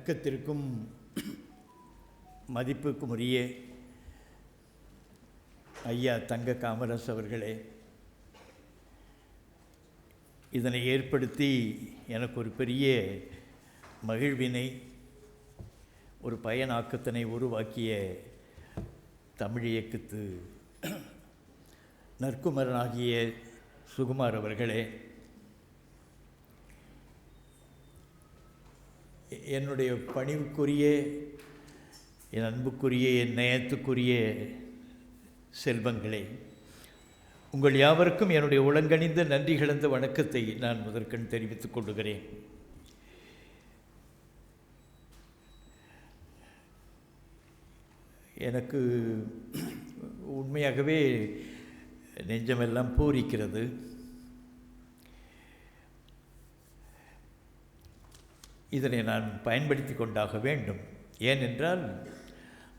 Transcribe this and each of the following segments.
வணக்கத்திற்கும் மதிப்புக்கும் உரிய ஐயா தங்க காமராஜ் அவர்களே, இதனை ஏற்படுத்தி எனக்கு ஒரு பெரிய மகிழ்வினை, ஒரு பயனாக்கத்தினை உருவாக்கிய தமிழ் இயக்கத்து நற்குமரனாகிய சுகுமார் அவர்களே, என்னுடைய பணிவுக்குரிய, என் அன்புக்குரிய, என் நேயத்துக்குரிய செல்வங்களே, உங்கள் யாவருக்கும் என்னுடைய உளங்கணிந்த நன்றி கலந்த வணக்கத்தை நான் முதற்கண் தெரிவித்துக் கொள்கிறேன். எனக்கு உண்மையாகவே நெஞ்சமெல்லாம் பூரிக்கிறது. இதனை நான் பயன்படுத்தி கொண்டாக வேண்டும். ஏனென்றால்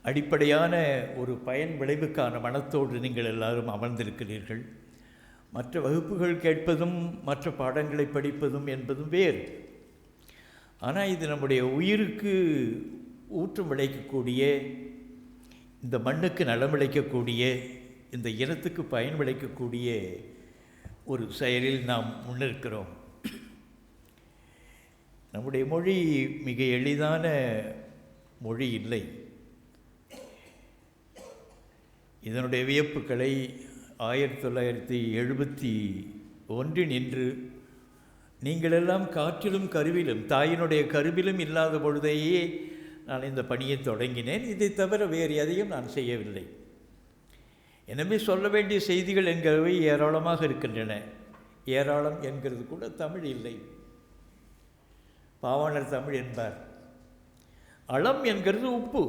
அடிப்படையான ஒரு பயன் விளைவுக்கான மனத்தோடு நீங்கள் எல்லாரும் அமர்ந்திருக்கிறீர்கள். மற்ற வகுப்புகள் கேட்பதும் மற்ற பாடங்களை படிப்பதும் என்பதும் வேறு. ஆனால் இது நம்முடைய உயிருக்கு ஊற்றம் விளைக்கக்கூடிய, இந்த மண்ணுக்கு நலம் விளைக்கக்கூடிய, இந்த இனத்துக்கு பயன் விளைக்கக்கூடிய ஒரு செயலில் நாம் முன்னிற்கிறோம். நம்முடைய மொழி மிக எளிதான மொழி இல்லை. இதனுடைய வியப்புக்களை 1971 இன்று நீங்களெல்லாம் காற்றிலும் கருவிலும், தாயினுடைய கருவிலும் இல்லாத பொழுதேயே நான் இந்த பணியை தொடங்கினேன். இதை தவிர வேறு எதையும் நான் செய்யவில்லை. எனவே சொல்ல வேண்டிய செய்திகள் என்கிறவை ஏராளமாக இருக்கின்றன. ஏராளம் என்கிறது கூட தமிழ் இல்லை. பாவாணர் தமிழ் என்பார். அளம் என்கிறது உப்பு,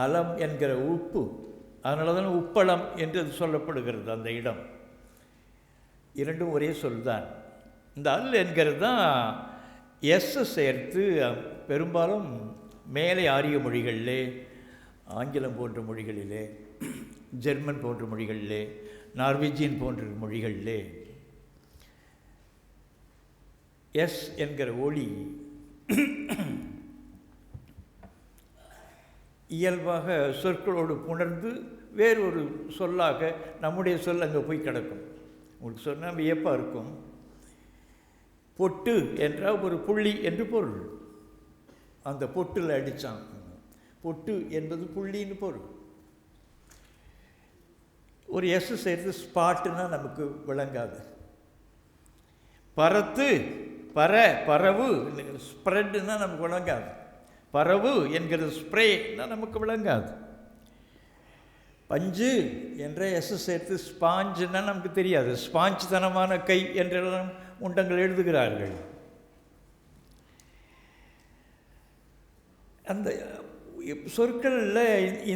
அலம் என்கிற உப்பு. அதனால தான் உப்பளம் என்று சொல்லப்படுகிறது. அந்த இடம் இரண்டும் ஒரே சொல் தான். இந்த அல் என்கிறது தான் எஸ் சேர்த்து பெரும்பாலும் மேலே ஆரிய மொழிகளிலே, ஆங்கிலம் போன்ற மொழிகளிலே, ஜெர்மன் போன்ற மொழிகளிலே, நார்வேஜியன் போன்ற மொழிகளிலே எஸ் என்கிற ஒளி இயல்பாக சொற்களோடு புணர்ந்து வேறொரு சொல்லாக நம்முடைய சொல் அங்கே போய் கிடக்கும். உங்களுக்கு சொன்னால் வியப்பாக இருக்கும். பொட்டு என்றால் ஒரு புள்ளி என்று பொருள். அந்த பொட்டில் அடித்தான். பொட்டு என்பது புள்ளின்னு பொருள். ஒரு எஸ் சேர்த்து ஸ்பாட்டுன்னா நமக்கு விளங்காது. பரத்து, பரவு, ஸ்ப்ரெட்னா நமக்கு விளங்காது. பரவு என்கிறது ஸ்ப்ரேனா நமக்கு விளங்காது. பஞ்சு என்ற எஸ் சேர்த்து ஸ்பாஞ்சுன்னா நமக்கு தெரியாது. ஸ்பாஞ்ச் தனமான கை என்றெல்லாம் உண்டங்கள் எழுதுகிறார்கள். அந்த சொற்களில்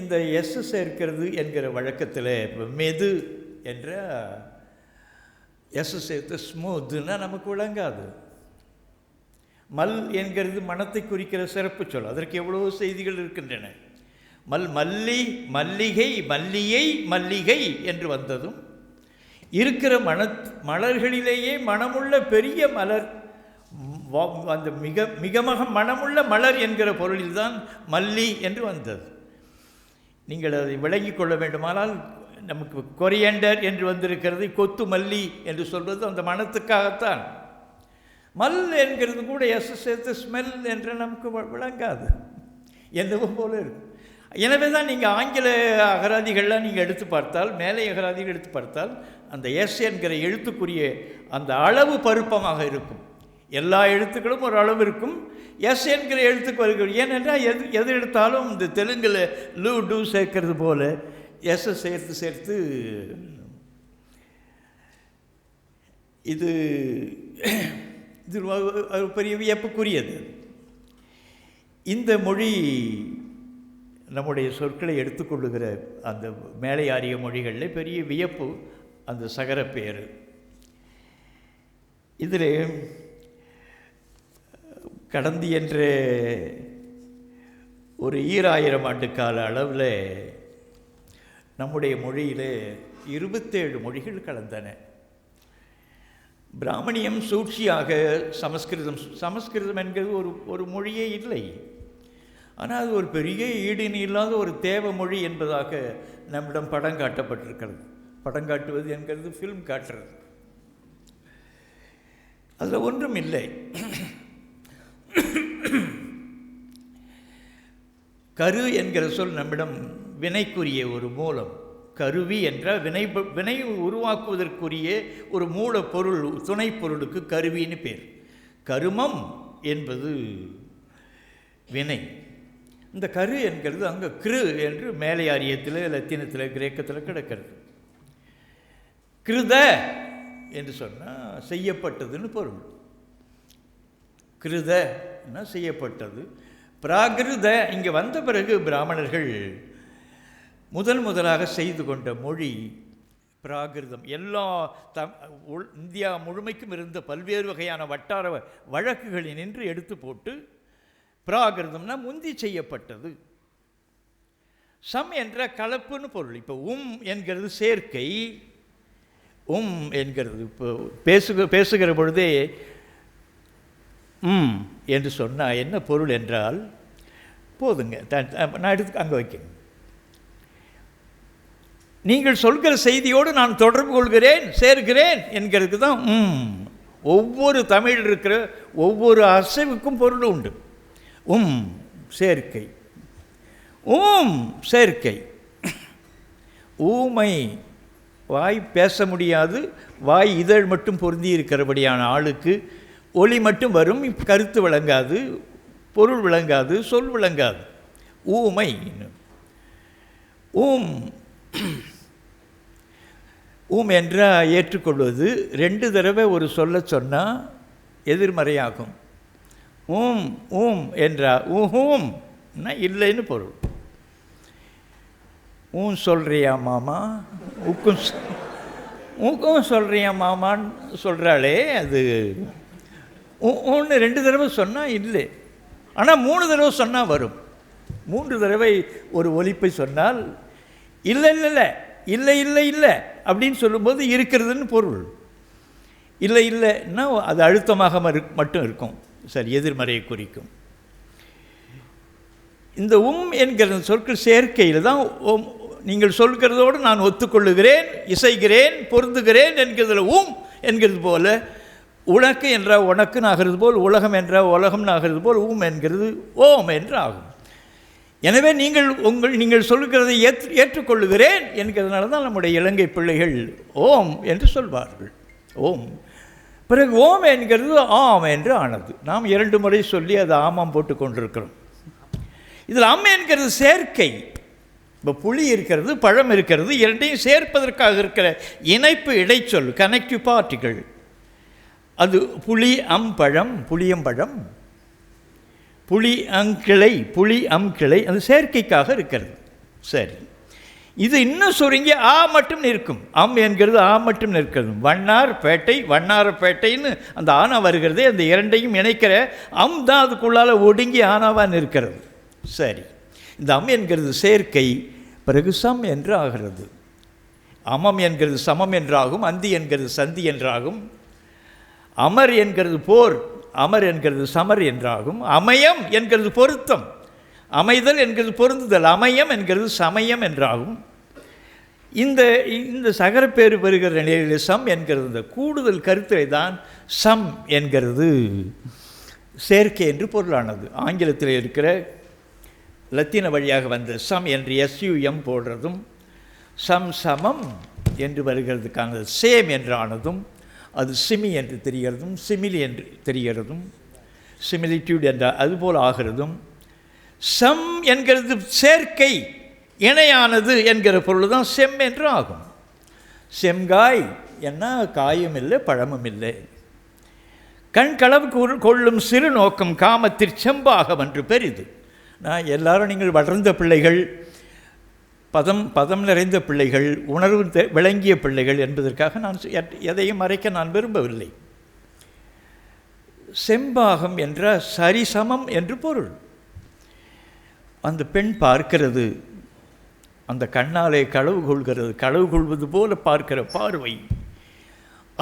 இந்த எஸ் சேர்க்கிறது என்கிற வழக்கத்தில் இப்போ மெது என்ற எஸ் சேர்த்து ஸ்மூத்துன்னா நமக்கு விளங்காது. மல் என்கிறது மனத்தை குறிக்கிற சிறப்பு சொல். அதற்கு எவ்வளவோ செய்திகள் இருக்கின்றன. மல்லி, மல்லிகை, மல்லியை, மல்லிகை என்று வந்ததும் இருக்கிற மலர்களிலேயே மனமுள்ள பெரிய மலர், அந்த மிக மனமுள்ள மலர் என்கிற பொருளில்தான் மல்லி என்று வந்தது. நீங்கள் அதை விளங்கிக் கொள்ள வேண்டுமானால் நமக்கு கொரியண்டர் என்று வந்திருக்கிறது, கொத்து மல்லி என்று சொல்வது அந்த மனத்துக்காகத்தான். மல் என்கிறது கூட எஸ் சேர்த்து ஸ்மெல் என்று நமக்கு விளங்காது. என்னவோ போல இருக்கும். எனவே தான் நீங்கள் ஆங்கில அகராதிகள்லாம் நீங்கள் எடுத்து பார்த்தால், மேலை அகராதிகள் எடுத்து பார்த்தால், அந்த எஸ் என்கிற எழுத்துக்குரிய அந்த அளவு பருப்பமாக இருக்கும். எல்லா எழுத்துக்களும் ஒரு அளவு இருக்கும். எஸ் என்கிற எழுத்துக்கு வருகிறது. ஏனென்றால் எது எடுத்தாலும் இந்த தெலுங்கில் லூ டூ சேர்க்கிறது போல் எஸ் சேர்த்து இது பெரிய வியப்புக்குரியது. இந்த மொழி நம்முடைய சொற்களை எடுத்துக்கொள்ளுகிற அந்த மேலை ஆரிய மொழிகளில் பெரிய வியப்பு அந்த சகர பெயர். இதில் கடந்து என்ற ஒரு 2000 ஆண்டு கால அளவில் நம்முடைய மொழியில் 27 மொழிகள் கலந்தன. பிராமணியம் சூழ்ச்சியாக சமஸ்கிருதம் என்கிறது ஒரு மொழியே இல்லை. ஆனால் அது ஒரு பெரிய ஈடிணை இல்லாத ஒரு தேவ மொழி என்பதாக நம்மிடம் படம் காட்டப்பட்டிருக்கிறது. படம் காட்டுவது என்கிறது ஃபில்ம் காட்டுறது. அதில் ஒன்றும் இல்லை. கரு என்கிற சொல் நம்மிடம் வினைக்குரிய ஒரு மூலம். கருவி என்ற வினை உருவாக்குவதற்குரிய ஒரு மூலப்பொருள், துணை பொருளுக்கு கருவின்னு பேர். கருமம் என்பது வினை. இந்த கரு என்கிறது அங்கே கிரு என்று மேலையாரியத்தில், லத்தீனத்தில், கிரேக்கத்தில் கிடக்கிறது. கிருத என்று சொன்னால் செய்யப்பட்டதுன்னு பொருள். கிருதன்னா செய்யப்பட்டது. பிராகிருத இங்கே வந்த பிறகு பிராமணர்கள் முதலாக செய்து கொண்ட மொழி பிராகிருதம். எல்லா இந்தியா முழுமைக்கும் இருந்த பல்வேறு வகையான வட்டார வழக்குகளினின்று எடுத்து போட்டு பிராகிருதம்னா முந்தி செய்யப்பட்டது. சம் என்ற கலப்புன்னு பொருள். இப்போ என்கிறது சேர்க்கை, என்கிறது இப்போ பேசுகிற பொழுதே என்று சொன்னால் என்ன பொருள் என்றால், போதுங்க நான் எடுத்து அங்கே வைக்கணும். நீங்கள் சொல்கிற செய்தியோடு நான் தொடர்பு கொள்கிறேன், சேர்க்கிறேன் என்கிறதுக்கு தான் ஒவ்வொரு தமிழ் இருக்கிற ஒவ்வொரு அசைவுக்கும் பொருள் உண்டு. சேர்க்கை, சேர்க்கை. ஊமை, வாய் பேச முடியாது, வாய் இதழ் மட்டும் பொருந்தி இருக்கிறபடியான ஆளுக்கு ஒளி மட்டும் வரும், கருத்து விளங்காது, பொருள் விளங்காது, சொல் விளங்காது. ஊமை. என்றால் ஏற்றுக்கொள்வது. 2 தடவை ஒரு சொல்ல சொன்னால் எதிர்மறையாகும். என்றால் இல்லைன்னு பொருள். சொல்கிறியா மாமா, ஊக்கும் சொல்கிறியா மாமான்னு சொல்கிறாளே, அது 2 தடவை சொன்னால் இல்லை. ஆனால் 3 தடவை சொன்னால் வரும். 3 தடவை ஒரு ஒலிப்பை சொன்னால் இல்லை இல்லை இல்லை இல்லை இல்லை அப்படின்னு சொல்லும்போது இருக்கிறதுன்னு பொருள். இல்லை இல்லைன்னா அது அழுத்தமாக மட்டும் இருக்கும். சரி, எதிர்மறையை குறிக்கும். இந்த என்கிற சொற்கள் சேர்க்கையில் தான் நீங்கள் சொல்கிறதோடு நான் ஒத்துக்கொள்ளுகிறேன், இசைகிறேன், பொருந்துகிறேன் என்கிறதுல என்கிறது போல, உனக்கு என்றால் உனக்குன்னு ஆகிறது போல், உலகம் என்றால் உலகம்னு ஆகிறது போல் என்கிறது என்று ஆகும். எனவே நீங்கள் சொல்லுகிறதை ஏற்றுக்கொள்ளுகிறேன் என்கிறதுனால தான் நம்முடைய இலங்கை பிள்ளைகள் என்று சொல்வார்கள். பிறகு என்கிறது என்று ஆனது. நாம் 2 முறை சொல்லி அது ஆமாம் போட்டு கொண்டிருக்கிறோம். இதில் என்கிறது சேர்க்கை. இப்போ புளி இருக்கிறது, பழம் இருக்கிறது, 2ஐயும் சேர்ப்பதற்காக இருக்கிற இணைப்பு இடைச்சொல், கனெக்டிவ் பார்ட்டிகள். அது புளி பழம், புளியம்பழம், புளி அங்கிளை, அது சேர்க்கைக்காக இருக்கிறது. சரி, இது இன்னும் சுருங்கி மட்டும் நிற்கும். என்கிறது மட்டும் நிற்கிறது. வண்ணாரப்பேட்டைன்னு அந்த ஆனா வருகிறது. அந்த 2ஐயும் இணைக்கிற தான் அதுக்குள்ளால் ஒடுங்கி ஆனாவாக நிற்கிறது. சரி, இந்த என்கிறது சேர்க்கை. பிறகு சம் என்று ஆகிறது. அமம் என்கிறது சமம் என்றாகும். அந்தி என்கிறது சந்தி என்றாகும். அமர் என்கிறது போர், அமர் என்கிறது சமர் என்றாகும். அமையம் என்கிறது பொருத்தம், அமைதல் என்கிறது பொருந்துதல், அமையம் என்கிறது சமயம் என்றாகும். இந்த சகரப்பேறு பெறுகிற நிலையில் சம் என்கிறது இந்த கூடுதல் கருத்தை தான் சம் என்கிறது சேர்க்கை என்று பொருளானது. ஆங்கிலத்தில் இருக்கிற லத்தீன வழியாக வந்த சம் என்று SUM போடுறதும், சமம் என்று வருகிறதுக்கான சேம் என்றானதும், அது சிமி என்று தெரிகிறதும், சிமிலி என்று தெரிகிறதும், சிமிலிட்யூட் என்ற அதுபோல் ஆகிறதும், சம் என்கிறது சேர்க்கை, இணையானது என்கிற பொருள் தான் செம் என்று ஆகும். செம்காய் என்ன, காயும் இல்லை பழமும் இல்லை. கண்களவு கொள்ளும் சிறு நோக்கம் காமத்திற் செம்பாகம் என்று பெரிது. நான் எல்லாரும் நீங்கள் வளர்ந்த பிள்ளைகள், பதம் நிறைந்த பிள்ளைகள், உணர்வு விளங்கிய பிள்ளைகள் என்பதற்காக நான் எதையும் மறைக்க நான் விரும்பவில்லை. செம்பாகம் என்ற சரிசமம் என்று பொருள். அந்த பெண் பார்க்கிறது, அந்த கண்ணாலே களவு கொள்கிறது, களவு கொள்வது போல பார்க்கிற பார்வை,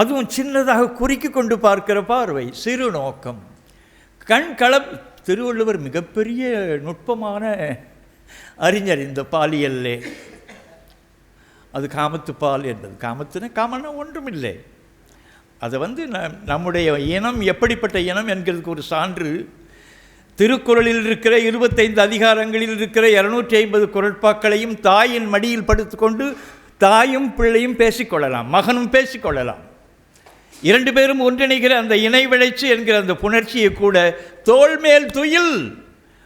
அதுவும் சின்னதாக குறுக்கி கொண்டு பார்க்கிற பார்வை, சிறு நோக்கம், கண் திருவள்ளுவர் மிகப்பெரிய நுட்பமான அறிஞர் இந்த பாலியல்லே. அது காமத்து பால் என்பது. காமன்னா ஒன்றுமில்லை. அதை நம்முடைய இனம் எப்படிப்பட்ட இனம் என்கிறதுக்கு ஒரு சான்று திருக்குறளில் இருக்கிற 25 அதிகாரங்களில் இருக்கிற 250 குறட்பாக்களையும் தாயின் மடியில் படுத்துக்கொண்டு தாயும் பிள்ளையும் பேசிக்கொள்ளலாம், மகனும் பேசிக்கொள்ளலாம். 2 பேரும் ஒன்றிணைகிற அந்த இணை விளைச்சி என்கிற அந்த புணர்ச்சியை கூட தோள் மேல் துயில்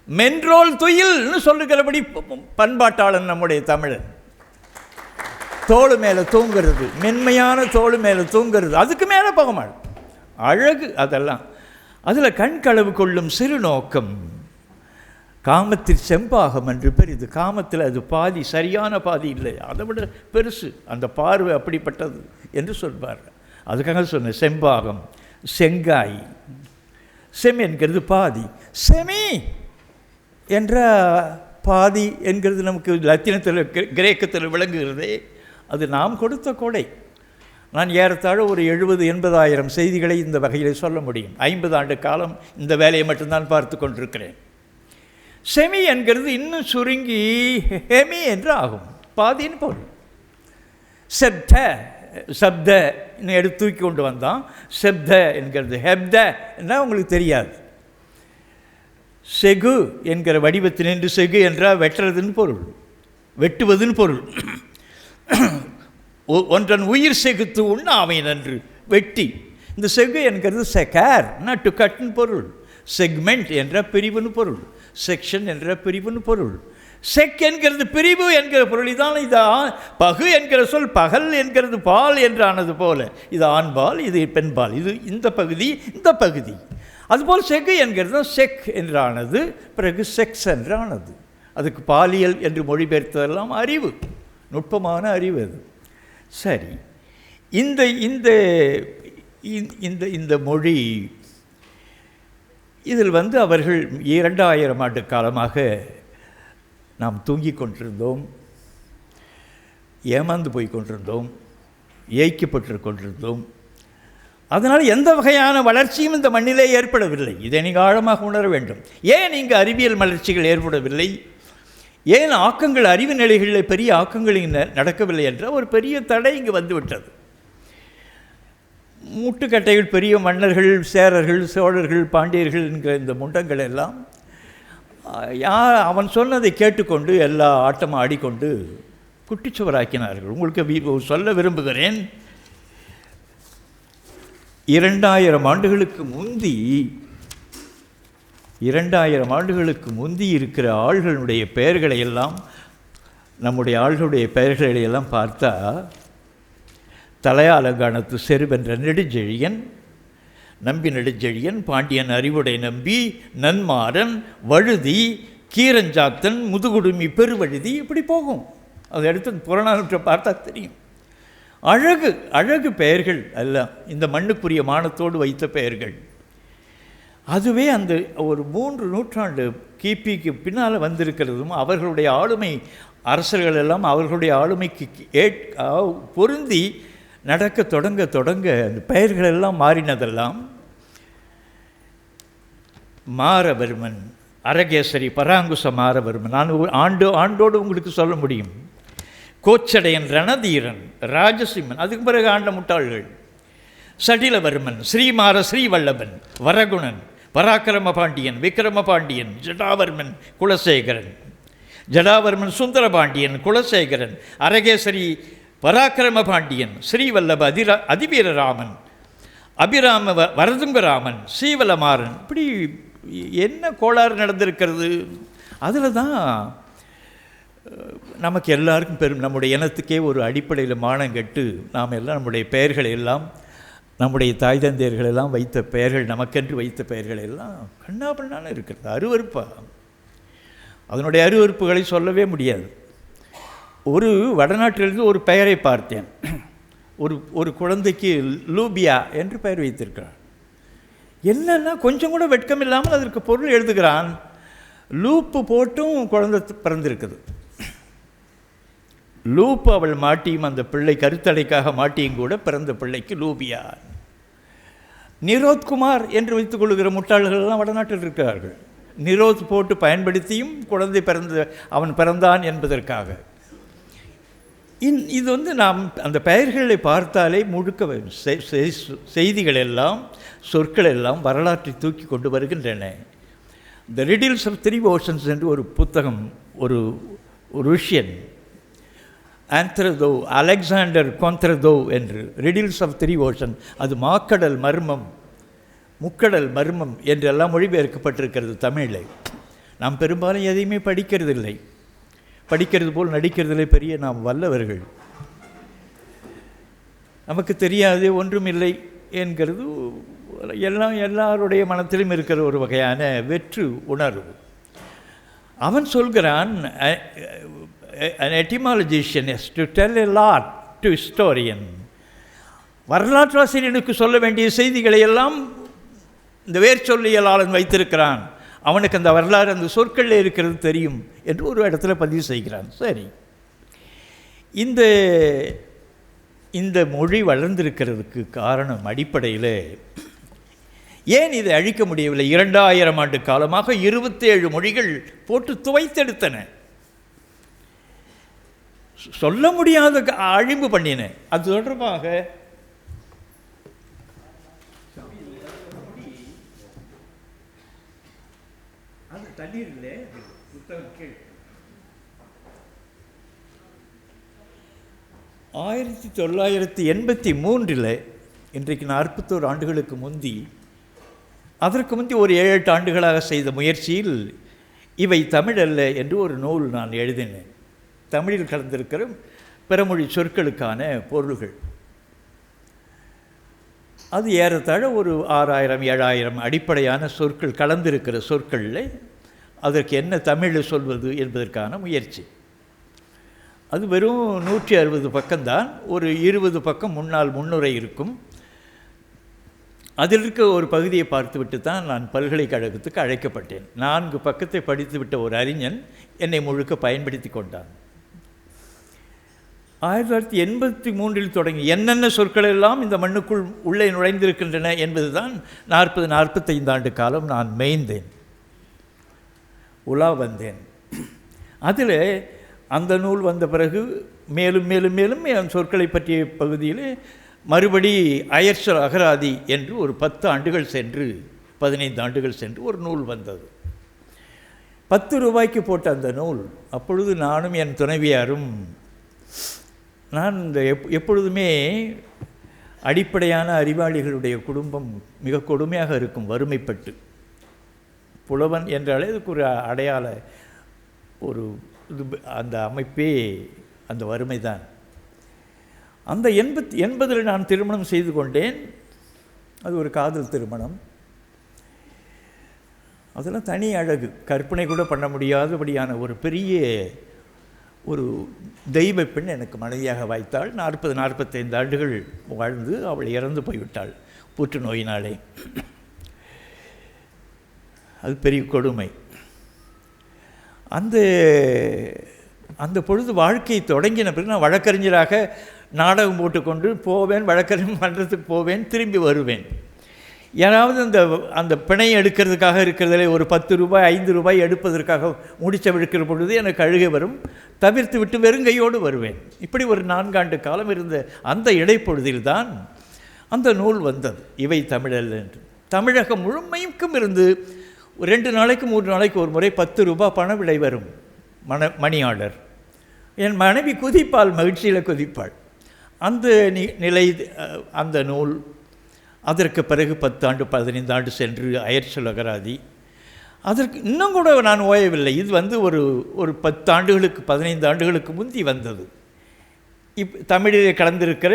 மென்றோல் துயில்னு சொல்லுகிறபடி பண்பாட்டாளன் நம்முடைய தமிழன். தோள் மேலே தூங்குறது, மென்மையான தோள் மேலே தூங்குறது, அதுக்கு மேலே போக மாட்டோம். அழகு அதெல்லாம். அதில் கண்களவு கொள்ளும் சிறு நோக்கம் காமத்தில் செம்பாகம் என்று பெரிது. காமத்தில் அது பாதி, சரியான பாதி இல்லை, அதை விட பெருசு அந்த பார்வை, அப்படிப்பட்டது என்று சொல்வார். அதுக்காக சொன்ன செம்பாகம், செங்காய். செம் என்கிறது பாதி, செமி என்ற பாதி என்கிறது நமக்கு லத்தீனத்தில் கிரேக்கத்தில் விளங்குகிறதே. அது நாம் கொடுத்த கொடை. நான் ஏறத்தாழ ஒரு 70,000-80,000 செய்திகளை இந்த வகையில் சொல்ல முடியும். 50 ஆண்டு காலம் இந்த வேலையை மட்டும்தான் பார்த்து கொண்டிருக்கிறேன். செமி என்கிறது இன்னும் சுருங்கி ஹெமி என்று ஆகும், பாதின்னு பொருள். சப்த எடுத்து தூக்கி கொண்டு வந்தான். செப்த என்கிறது ஹெப்த என்றால் உங்களுக்கு தெரியாது. செகு என்கிற வடிவத்தினின்று செகு என்றால் வெட்டுறதுன்னு பொருள், வெட்டுவதுன்னு பொருள். ஒன்றன் உயிர் செகுத்து உண்ணாமை நன்று வெட்டி. இந்த செகு என்கிறது செகர், டு கட்னு பொருள். செக்மெண்ட் என்ற பிரிவுன்னு பொருள், செக்ஷன் என்ற பிரிவுன்னு பொருள். செக் என்கிறது பிரிவு என்கிற பொருள். இதான் இது பகு என்கிற சொல் பகல் என்கிறது பால் என்றானது போல. இது ஆண்பால், இது பெண்பால், இது இந்த பகுதி, இந்த பகுதி. அதுபோல் செகு என்கிறது செக் என்றானது, பிறகு செக்ஸ் என்றானது. அதுக்கு பாலியல் என்று மொழிபெயர்த்ததெல்லாம் அறிவு, நுட்பமான அறிவு அது. சரி, இந்த இந்த இந்த இந்த மொழி இதில் அவர்கள் 2000 ஆண்டு காலமாக நாம் தூங்கிக் கொண்டிருந்தோம், ஏமாந்து போய் கொண்டிருந்தோம், ஏய்க்கப்பட்டு கொண்டிருந்தோம். அதனால் எந்த வகையான வளர்ச்சியும் இந்த மண்ணிலே ஏற்படவில்லை. இதை நீங்கள் ஆழமாக உணர வேண்டும். ஏன் இங்கு அறிவியல் வளர்ச்சிகள் ஏற்படவில்லை, ஏன் ஆக்கங்கள், அறிவு நிலைகளில் பெரிய ஆக்கங்கள் இங்கே நடக்கவில்லை என்ற ஒரு பெரிய தடை இங்கு வந்துவிட்டது. முட்டுக்கட்டைகள், பெரிய மன்னர்கள், சேரர்கள், சோழர்கள், பாண்டியர்கள் என்கிற இந்த முண்டங்கள் எல்லாம் அவன் சொன்னதை கேட்டுக்கொண்டு எல்லா ஆட்டமும் ஆடிக்கொண்டு குட்டிச்சுவராக்கினார்கள். உங்களுக்கு சொல்ல விரும்புகிறேன், 2000 ஆண்டுகளுக்கு முந்தி 2000 ஆண்டுகளுக்கு முந்தி இருக்கிற ஆள்களுடைய பெயர்களை எல்லாம், நம்முடைய ஆள்களுடைய பெயர்களை எல்லாம் பார்த்தா, தலையாலங்கானத்து செருவென்ற நெடுஞ்செழியன், நம்பி நெடுஞ்செழியன், பாண்டியன் அறிவுடை நம்பி, நன்மாறன், வழுதி, கீரஞ்சாத்தன், முதுகுடுமி பெருவழுதி, இப்படி போகும். அதை எடுத்து புறநானூற்றை பார்த்தா தெரியும். அழகு அழகு பெயர்கள் எல்லாம் இந்த மண்ணுக்குரிய மானத்தோடு வைத்த பெயர்கள். அதுவே அந்த ஒரு 3 நூற்றாண்டு கிபிக்கு பின்னால் வந்திருக்கிறதும் அவர்களுடைய ஆளுமை, அரசர்கள் எல்லாம் அவர்களுடைய ஆளுமைக்கு பொருந்தி நடக்க தொடங்க தொடங்க அந்த பெயர்கள் எல்லாம் மாறினதெல்லாம். மாரவர்மன், அரகேசரி, பராங்குச மாரவர்மன், நான் ஆண்டோடு உங்களுக்கு சொல்ல முடியும். கோச்சடையன், ரணதீரன், ராஜசிம்மன், அதுக்கு பிறகு ஆண்ட முட்டாள்கள். சடிலவர்மன், ஸ்ரீமார ஸ்ரீவல்லபன், வரகுணன், பராக்கிரம பாண்டியன், விக்ரம பாண்டியன், ஜடாவர்மன், குலசேகரன், ஜடாவர்மன், சுந்தரபாண்டியன், குலசேகரன், அரகேசரி, பராக்கிரம பாண்டியன், ஸ்ரீவல்லப, அதிவீரராமன், அபிராம வரதுங்கராமன், ஸ்ரீவலமாறன். இப்படி என்ன கோளாறு நடந்திருக்கிறது. அதில் தான் நமக்கு எல்லாருக்கும் நம்முடைய இனத்துக்கே ஒரு அடிப்படையில் மானங்கெட்டு நாம் எல்லாம் நம்முடைய பெயர்களை எல்லாம், நம்முடைய தாய் தந்தையர்களெல்லாம் வைத்த பெயர்கள், நமக்கென்று வைத்த பெயர்கள் எல்லாம் கண்ணாபண்ணான இருக்கிறது. அருவருப்பாக அதனுடைய அருவருப்புகளை சொல்லவே முடியாது. ஒரு வடநாட்டிலிருந்து ஒரு பெயரை பார்த்தேன். ஒரு குழந்தைக்கு லூபியா என்று பெயர் வைத்திருக்கிறான். என்னன்னா கொஞ்சம் கூட வெட்கம் இல்லாமல் அதற்கு பொருள் எழுதுகிறான். லூப்பு போட்டும் குழந்தை பிறந்திருக்குது. லூப் அவள் மாட்டியும் அந்த பிள்ளை கருத்தடைக்காக மாட்டியும் கூட பிறந்த பிள்ளைக்கு லூபியா. நிரோத்குமார் என்று வைத்துக் கொள்கிற முட்டாள்கள்லாம் வடநாட்டில் இருக்கிறார்கள். நிரோத் போட்டு பயன்படுத்தியும் குழந்தை அவன் பிறந்தான் என்பதற்காக. இது வந்து நாம் அந்த பெயர்களை பார்த்தாலே முழுக்க செய்திகள் எல்லாம் சொற்கள் எல்லாம் வரலாற்றை தூக்கி கொண்டு வருகின்றன. த ரிடில்ஸ் ஆஃப் 3 ஓஷன்ஸ் என்று ஒரு புத்தகம், ஒரு ருஷ்யன் ஆந்த்ரதோ, அலெக்சாண்டர் கொந்த்ரதோ என்று ரிடில்ஸ் ஆஃப் 3 ஓஷன், அது மாக்கடல் மர்மம், முக்கடல் மர்மம் என்றெல்லாம் மொழிபெயர்க்கப்பட்டிருக்கிறது தமிழில். நாம் பெரும்பாலும் எதையுமே படிக்கிறதில்லை, படிக்கிறது போல் நடிக்கிறதில்லை. பெரிய நாம் வல்லவர்கள், நமக்கு தெரியாது ஒன்றுமில்லை என்கிறது எல்லாருடைய மனத்திலும் இருக்கிற ஒரு வகையான வெற்று உணர்வு. அவன் சொல்கிறான், an etymologician has to tell a lot to historian. வரலாற்றாசிரியனுக்கு சொல்ல வேண்டிய செய்திகளை எல்லாம் இந்த வேர்ச்சொல்லியலாளன் வைத்திருக்கிறான். அவனுக்கு அந்த வரலாறு அந்த சொற்களில் இருக்கிறது தெரியும் என்று ஒரு இடத்துல பதிவு செய்கிறான். சரி, இந்த மொழி வளர்ந்திருக்கிறதுக்கு காரணம் அடிப்படையில் ஏன் இதை அழிக்க முடியவில்லை? 2000 ஆண்டு காலமாக 27 மொழிகள் போட்டு துவைத்தெடுத்தன, சொல்ல முடியாத அழிவு பண்ணின. அது தொடர்பாக அந்த தண்ணீரில் புத்தகம் கேள் 1983 இன்றைக்கு 41 ஆண்டுகளுக்கு முந்தி, அதற்கு முந்தி ஒரு 7-8 ஆண்டுகளாக செய்த முயற்சியில் இவை தமிழல்ல என்று ஒரு நூல் நான் எழுதினேன். தமிழில் கலந்திருக்கிற பிறமொழி சொற்களுக்கான பொருள்கள். அது ஏறத்தாழ ஒரு 6000-7000 அடிப்படையான சொற்கள் கலந்திருக்கிற சொற்களில் அதற்கு என்ன தமிழில் சொல்வது என்பதற்கான முயற்சி. அது வெறும் 160 பக்கம்தான். ஒரு 20 பக்கம் முன்னால் முன்னுரை இருக்கும். அதில் இருக்க ஒரு பகுதியை பார்த்துவிட்டு தான் நான் பல்கலைக்கழகத்துக்கு அழைக்கப்பட்டேன். 4 பக்கத்தை படித்துவிட்ட ஒரு அறிஞன் என்னை முழுக்க பயன்படுத்தி கொண்டான். 1983 தொடங்கி என்னென்ன சொற்கள் எல்லாம் இந்த மண்ணுக்குள் உள்ளே நுழைந்திருக்கின்றன என்பது தான் 40-45 ஆண்டு காலம் நான் மேய்ந்தேன், உலா வந்தேன். அதில் அந்த நூல் வந்த பிறகு மேலும் மேலும் மேலும் என் சொற்களை பற்றிய பகுதியில் மறுபடி அயர்ச்சல் அகராதி என்று ஒரு 10 ஆண்டுகள் சென்று 15 ஆண்டுகள் சென்று ஒரு நூல் வந்தது. 10 ரூபாய்க்கு போட்ட அந்த நூல், அப்பொழுது நானும் என் துணைவியாரும், நான் இந்த எப்பொழுதுமே அடிப்படையான அறிவாளிகளுடைய குடும்பம் மிக கொடுமையாக இருக்கும், வறுமைப்பட்டு. புலவன் என்றாலே அதுக்கு ஒரு அடையாள ஒரு இது, அந்த அமைப்பே அந்த வறுமை தான். அந்த 80 நான் திருமணம் செய்து கொண்டேன். அது ஒரு காதல் திருமணம். அதெல்லாம் தனி அழகு, கற்பனை கூட பண்ண முடியாதபடியான ஒரு பெரிய ஒரு தெய்வ பெண் எனக்கு மனைவியாக வாய்த்தாள். 40-45 ஆண்டுகள் வாழ்ந்து அவள் இறந்து போய்விட்டாள் புற்றுநோயினாலே. அது பெரிய கொடுமை. அந்த பொழுது வாழ்க்கையை தொடங்கின பிறகு நான் வழக்கறிஞராக நாடகம் போட்டுக்கொண்டு போவேன், வழக்கறிஞர் மன்றத்துக்கு போவேன், திரும்பி வருவேன். யாராவது அந்த பிணை எடுக்கிறதுக்காக இருக்கிறதிலே ஒரு 10 ரூபாய் 5 ரூபாய் எடுப்பதற்காக முடிச்ச விழுக்கிற பொழுது எனக்கு அழுகை வரும். தவிர்த்து விட்டு வெறுங்கையோடு வருவேன். இப்படி ஒரு 4 ஆண்டு காலம் இருந்த அந்த இடைப்பொழுதில்தான் அந்த நூல் வந்தது, இவை தமிழல்ல என்று. தமிழகம் முழுமைக்கும் இருந்து 2 நாளைக்கு 3 நாளைக்கு ஒரு முறை 10 ரூபாய் பண விலை வரும், மணி ஆர்டர். என் மனைவி குதிப்பாள், மகிழ்ச்சியில் குதிப்பாள். அந்த நிலை, அந்த நூல். அதற்கு பிறகு 10 ஆண்டு 15 ஆண்டு சென்று அயர்ச்சொல் அகராதி. அதற்கு இன்னும் கூட நான் ஓயவில்லை. இது வந்து ஒரு 10 ஆண்டுகளுக்கு 15 ஆண்டுகளுக்கு முந்தி வந்தது. தமிழிலே கலந்திருக்கிற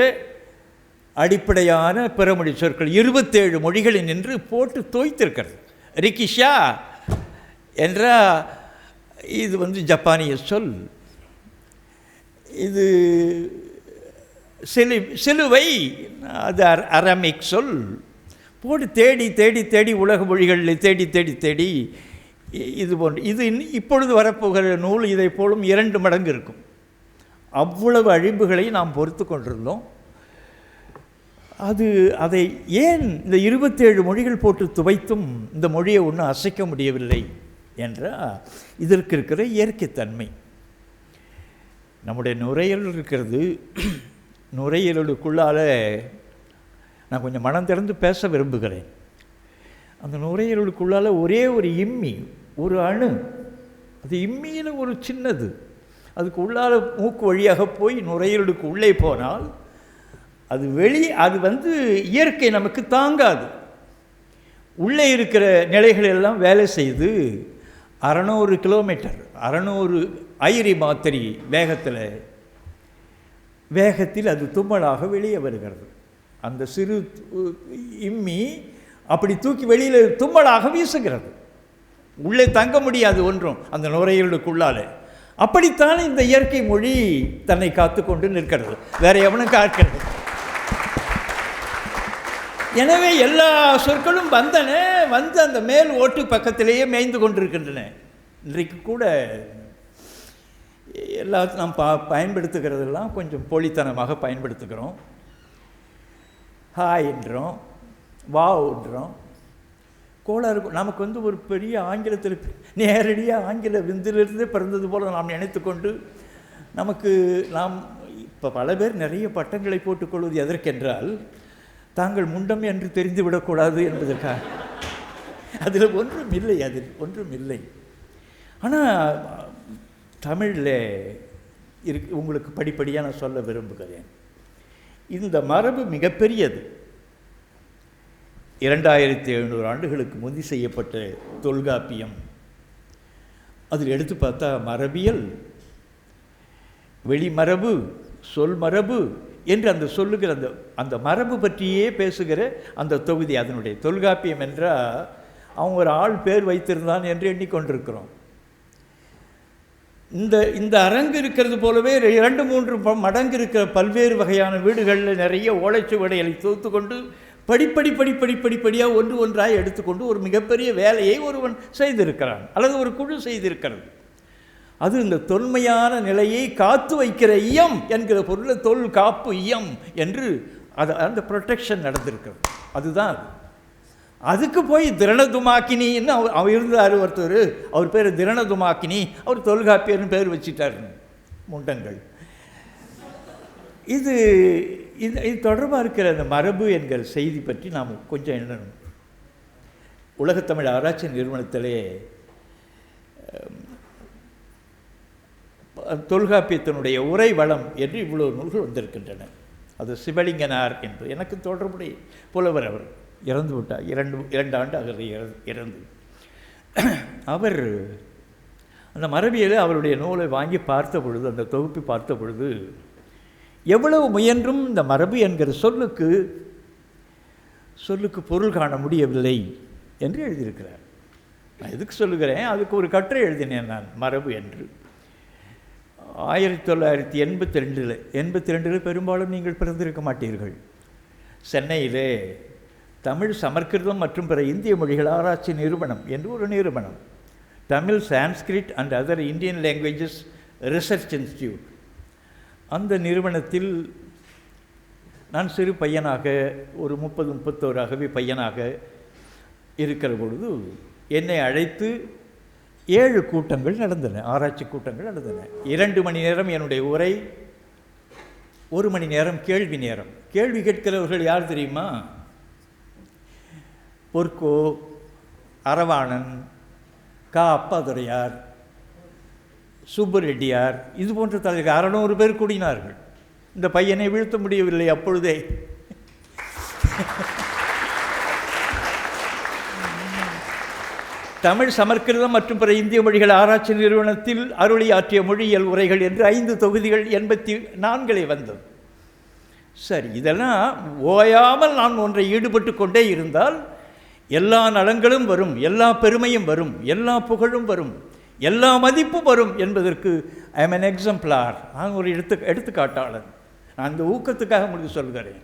அடிப்படையான பிறமொழி சொற்கள் 27 மொழிகளில் நின்று போட்டு தோய்த்திருக்கிறது. ரிகிஷா என்ற இது வந்து ஜப்பானிய சொல். இது சிலுவை, அது அரமிக் சொல். போட்டு தேடி தேடி தேடி உலக மொழிகளில் தேடி தேடி தேடி இது போன்று இது இப்பொழுது வரப்போகிற நூல் இதை போலும் 2 மடங்கு இருக்கும். அவ்வளவு அழிவுகளை நாம் பொறுத்து கொண்டிருந்தோம். அதை ஏன் இந்த 27 மொழிகள் போட்டு துவைத்தும் இந்த மொழியை ஒன்றும் அசைக்க முடியவில்லை என்றால் இதற்கு இருக்கிற இயற்கைத்தன்மை. நம்முடைய நுரையீரல் இருக்கிறது. நுரையீரலுக்குள்ளால் நான் கொஞ்சம் மனம் திறந்து பேச விரும்புகிறேன். அந்த நுரையீரலுக்குள்ளால் ஒரே ஒரு இம்மி, ஒரு அணு, அது இம்மியில் ஒரு சின்னது, அதுக்கு உள்ளால் மூக்கு வழியாக போய் நுரையீரலுக்கு உள்ளே போனால் அது இயற்கை நமக்கு தாங்காது. உள்ளே இருக்கிற நிலைகள் எல்லாம் வேலை செய்து 600 கிலோமீட்டர் 600 ஐரி மாத்திரை வேகத்தில் அது தும்மலாக வெளியே வருகிறது. அந்த சிறு இம்மி அப்படி தூக்கி வெளியில் தும்மலாக வீசுகிறது. உள்ளே தங்க முடியாது ஒன்றும் அந்த நுரையீரலுக்குள்ளால். அப்படித்தான் இந்த இயற்கை மொழி தன்னை காத்து கொண்டு நிற்கிறது, வேற எவனும் காக்கிறது. எனவே எல்லா சொற்களும் வந்து அந்த மேல் ஓட்டு பக்கத்திலேயே மேய்ந்து கொண்டிருக்கின்றன. இன்றைக்கு கூட எல்லாத்தையும் நாம் பயன்படுத்துகிறதெல்லாம் கொஞ்சம் போலித்தனமாக பயன்படுத்துகிறோம். ஹாய் என்றோம், வாவ்ன்றோம். கோளாறு நமக்கு ஒரு பெரிய ஆங்கிலத்தில் நேரடியாக ஆங்கில விந்திலிருந்து பிறந்தது போல் நாம் நினைத்து கொண்டு நாம் இப்போ பல பேர் நிறைய பட்டங்களை போட்டுக்கொள்வது எதற்கென்றால் தாங்கள் முண்டம் என்று தெரிந்துவிடக்கூடாது என்பதற்காக. அதில் ஒன்றும் இல்லை. ஆனால் தமிழில் உங்களுக்கு படிப்படியாக நான் சொல்ல விரும்புகிறேன். இந்த மரபு மிகப்பெரியது. 2700 ஆண்டுகளுக்கு முந்தி செய்யப்பட்ட தொல்காப்பியம், அதில் எடுத்து பார்த்தா மரபியல், வெளிமரபு, சொல் மரபு என்று அந்த சொல்லுகிற அந்த மரபு பற்றியே பேசுகிற அந்த தொகுதி அதனுடைய தொல்காப்பியம் என்றால் அவன் ஒரு ஆள் பேர் வைத்திருந்தான் என்று எண்ணிக்கொண்டிருக்கிறோம். இந்த அரங்கு இருக்கிறது போலவே 2-3 மடங்கு இருக்கிற பல்வேறு வகையான வீடுகளில் நிறைய ஓலைச்சுவடைகளை தொகுத்து கொண்டு படிப்படியாக ஒன்றாய் எடுத்துக்கொண்டு ஒரு மிகப்பெரிய வேலையை ஒருவன் செய்திருக்கிறான் அல்லது ஒரு குழு செய்திருக்கிறது. அது இந்த தொன்மையான நிலையை காத்து வைக்கிற இயம் என்கிற பொருளில் தொல் காப்பு இயம் என்று அந்த ப்ரொடெக்ஷன் நடந்திருக்கிறது. அதுதான் அதுக்கு போய் திரணதுமாக்கினின்னு அவர் இருந்தார் ஒருத்தர், அவர் பேர் திரணதுமாக்கினி, அவர் தொல்காப்பியர்னு பேர் வச்சிட்டார். முண்டங்கள். இது தொடர்பாக இருக்கிற அந்த மரபு என்கிற செய்தி பற்றி நாம் கொஞ்சம் எண்ணணும். உலகத்தமிழ் ஆராய்ச்சி நிறுவனத்திலே தொல்காப்பியத்தினுடைய உரை வளம் என்று இவ்வளவு நூல்கள் வந்திருக்கின்றன. அது சிவலிங்கனார் என்று எனக்கு தொடர்புடைய புலவர். அவர் இறந்து விட்டார். 2 ஆண்டு ஆகிறது இறந்து. அவர் அந்த மரபியலை அவருடைய நூலை வாங்கி பார்த்த பொழுது, அந்த தொகுப்பை பார்த்த பொழுது, எவ்வளவு முயன்றும் இந்த மரபு என்கிற சொல்லுக்கு பொருள் காண முடியவில்லை என்று எழுதியிருக்கிறார். நான் எதுக்கு சொல்லுகிறேன், அதுக்கு ஒரு கட்டுரை எழுதினேன் நான், மரபு என்று. 1982 பெரும்பாலும் நீங்கள் பிறந்திருக்க மாட்டீர்கள். சென்னையிலே தமிழ், சமஸ்கிருதம் மற்றும் பிற இந்திய மொழிகள் ஆராய்ச்சி நிறுவனம் என்று ஒரு நிறுவனம், Tamil, Sanskrit and other Indian languages research institute, அந்த நிறுவனத்தில் நான் சிறு பையனாக ஒரு 30-31 பையனாக இருக்கிற பொழுது என்னை அழைத்து 7 கூட்டங்கள் நடந்தன, ஆராய்ச்சி கூட்டங்கள் நடந்தன. 2 மணி நேரம் என்னுடைய உரை, 1 மணி நேரம் கேள்வி நேரம். கேள்வி கேட்கிறவர்கள் யார் தெரியுமா? பொற்கோ, அரவாணன், அப்பாதுரையார், சுப்புரெட்டியார், இது போன்ற தலைவர்கள் 600 பேர் கூடினார்கள். இந்த பையனை வீழ்த்த முடியவில்லை அப்பொழுதே. தமிழ், சமஸ்கிருதம் மற்றும் பிற இந்திய மொழிகள் ஆராய்ச்சி நிறுவனத்தில் அருளியாற்றிய மொழியியல் உரைகள் என்று 5 தொகுதிகள் 84 வந்தது. சரி, இதெல்லாம் ஓயாமல் நான் ஒன்றை ஈடுபட்டு கொண்டே இருந்தால் எல்லா நலங்களும் வரும், எல்லா பெருமையும் வரும், எல்லா புகழும் வரும், எல்லா மதிப்பும் வரும் என்பதற்கு ஐ எம் an எக்ஸாம்பிளார். நான் ஒரு எடுத்துக்காட்டாளன். நான் அந்த ஊக்கத்துக்காக உங்களுக்கு சொல்கிறேன்.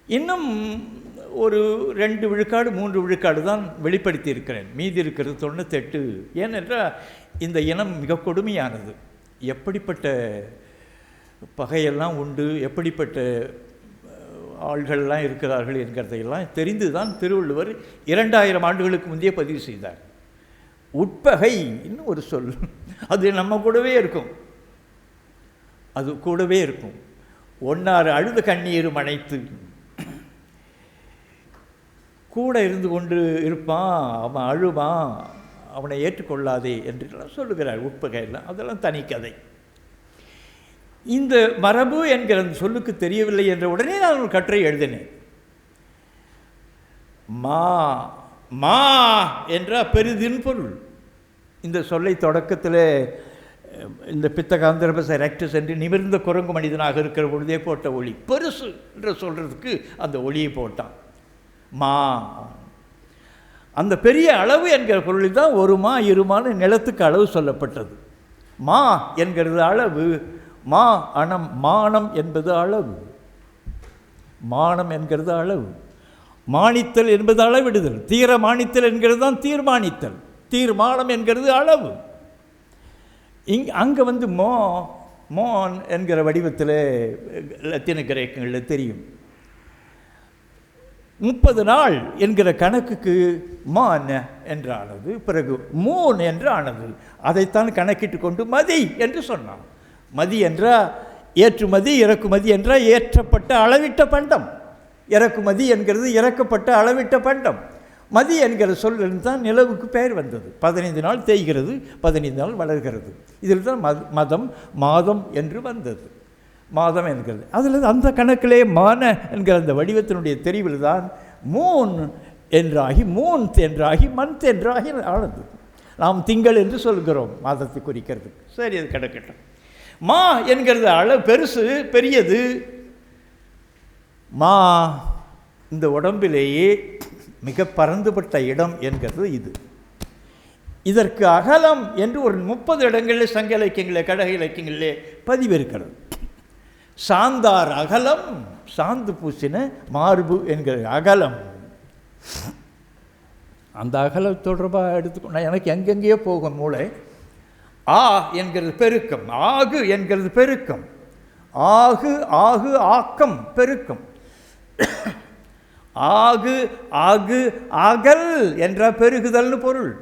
இன்னும் ஒரு 2 விழுக்காடு 3 விழுக்காடு தான் வெளிப்படுத்தி இருக்கிறேன். மீதி இருக்கிறது 98. ஏனென்றால் இந்த இனம் மிக கொடுமையானது. எப்படிப்பட்ட பகையெல்லாம் உண்டு, எப்படிப்பட்ட ஆள்கள்லாம் இருக்கிறார்கள் என்கிறதையெல்லாம் தெரிந்து தான் திருவள்ளுவர் 2000 ஆண்டுகளுக்கு முந்தைய பதிவு செய்தார். உட்பகை இன்னும் ஒரு சொல், அது நம்ம கூடவே இருக்கும், அது கூடவே இருக்கும். ஒன்னாறு அழுத கண்ணீரும் அணைத்து கூட இருந்து கொண்டு இருப்பான், அவன் அழுவான், அவனை ஏற்றுக்கொள்ளாதே என்றெல்லாம் சொல்லுகிறார். உட்பகையெல்லாம் அதெல்லாம் தனி கதை. இந்த மரபு என்கிற அந்த சொல்லுக்கு தெரியவில்லை என்ற உடனே நான் ஒரு கட்டுரை எழுதினேன். மா மா என்ற பெரிதின் பொருள். இந்த சொல்லை தொடக்கத்தில் இந்த பித்தகாந்திரபச ரெக்டஸ் என்று நிமிர்ந்த குரங்கு மனிதனாக இருக்கிற பொழுதே போட்ட ஒளி, பெருசு என்று சொல்கிறதுக்கு அந்த ஒளியை போட்டான். மா, அந்த பெரிய அளவு என்கிற பொருளில் தான் ஒரு மா இருமான்னு நிலத்துக்கு அளவு சொல்லப்பட்டது. மா என்கிறது அளவு, மா அணம், மானம் என்பது அளவு, மானம் என்கிறது அளவு, மானித்தல் என்பது அளவிடுதல், தீரமானித்தல் என்கிறது தான் தீர்மானித்தல், தீர்மானம் என்கிறது அளவு. அங்கே வந்து மோன் என்கிற வடிவத்தில் லத்தீன கிரேக்கங்களில் தெரியும். 30 நாள் என்கிற கணக்குக்கு மான் என்று ஆனது, பிறகு மூன் என்று ஆனது. அதைத்தான் கணக்கிட்டு கொண்டு மதி என்று சொன்னான். மதி என்றால் ஏற்றுமதி, இறக்குமதி என்றால் ஏற்றப்பட்ட அளவிட்ட பண்டம், இறக்குமதி என்கிறது இறக்கப்பட்ட அளவிட்ட பண்டம். மதி என்கிற சொல்லில் தான் நிலவுக்கு பெயர் வந்தது. 15 நாள் தேய்கிறது, 15 நாள் வளர்கிறது. இதில் தான் மதம் மாதம் என்று வந்தது. மாதம் என்கிறது அதில் அந்த கணக்கிலே மான என்கிற அந்த வடிவத்தினுடைய தெரிவில் தான் மூன் என்றாகி, மூன்த் என்றாகி, மந்த் என்றாகி ஆனது. நாம் திங்கள் என்று சொல்கிறோம் மாதத்தை குறிக்கிறது. சரி, அது கிடக்கட்டும். மா என்கிறது அளவு பெருசு, பெரியது. மா இந்த உடம்பிலேயே மிக பரந்துபட்ட இடம் என்கிறது இது. இதற்கு அகலம் என்று ஒரு 30 இடங்களில் சங்க இலக்கியங்களிலே, கடக இலக்கியங்களிலே பதிவு இருக்கிறது. சாந்தார் அகலம், சாந்து பூசின மார்பு என்கிற அகலம். அந்த அகலம் தொடர்பாக எடுத்துக்கொண்டா எனக்கு எங்கெங்கேயோ போகும் மூளை. ஆ என்கிறது பெருக்கம், ஆகு என்கிறது பெருக்கம், ஆகு ஆகு ஆக்கம் பெருக்கம், ஆகு ஆகு அகல் என்ற பெருகுதல்னு பொருள்.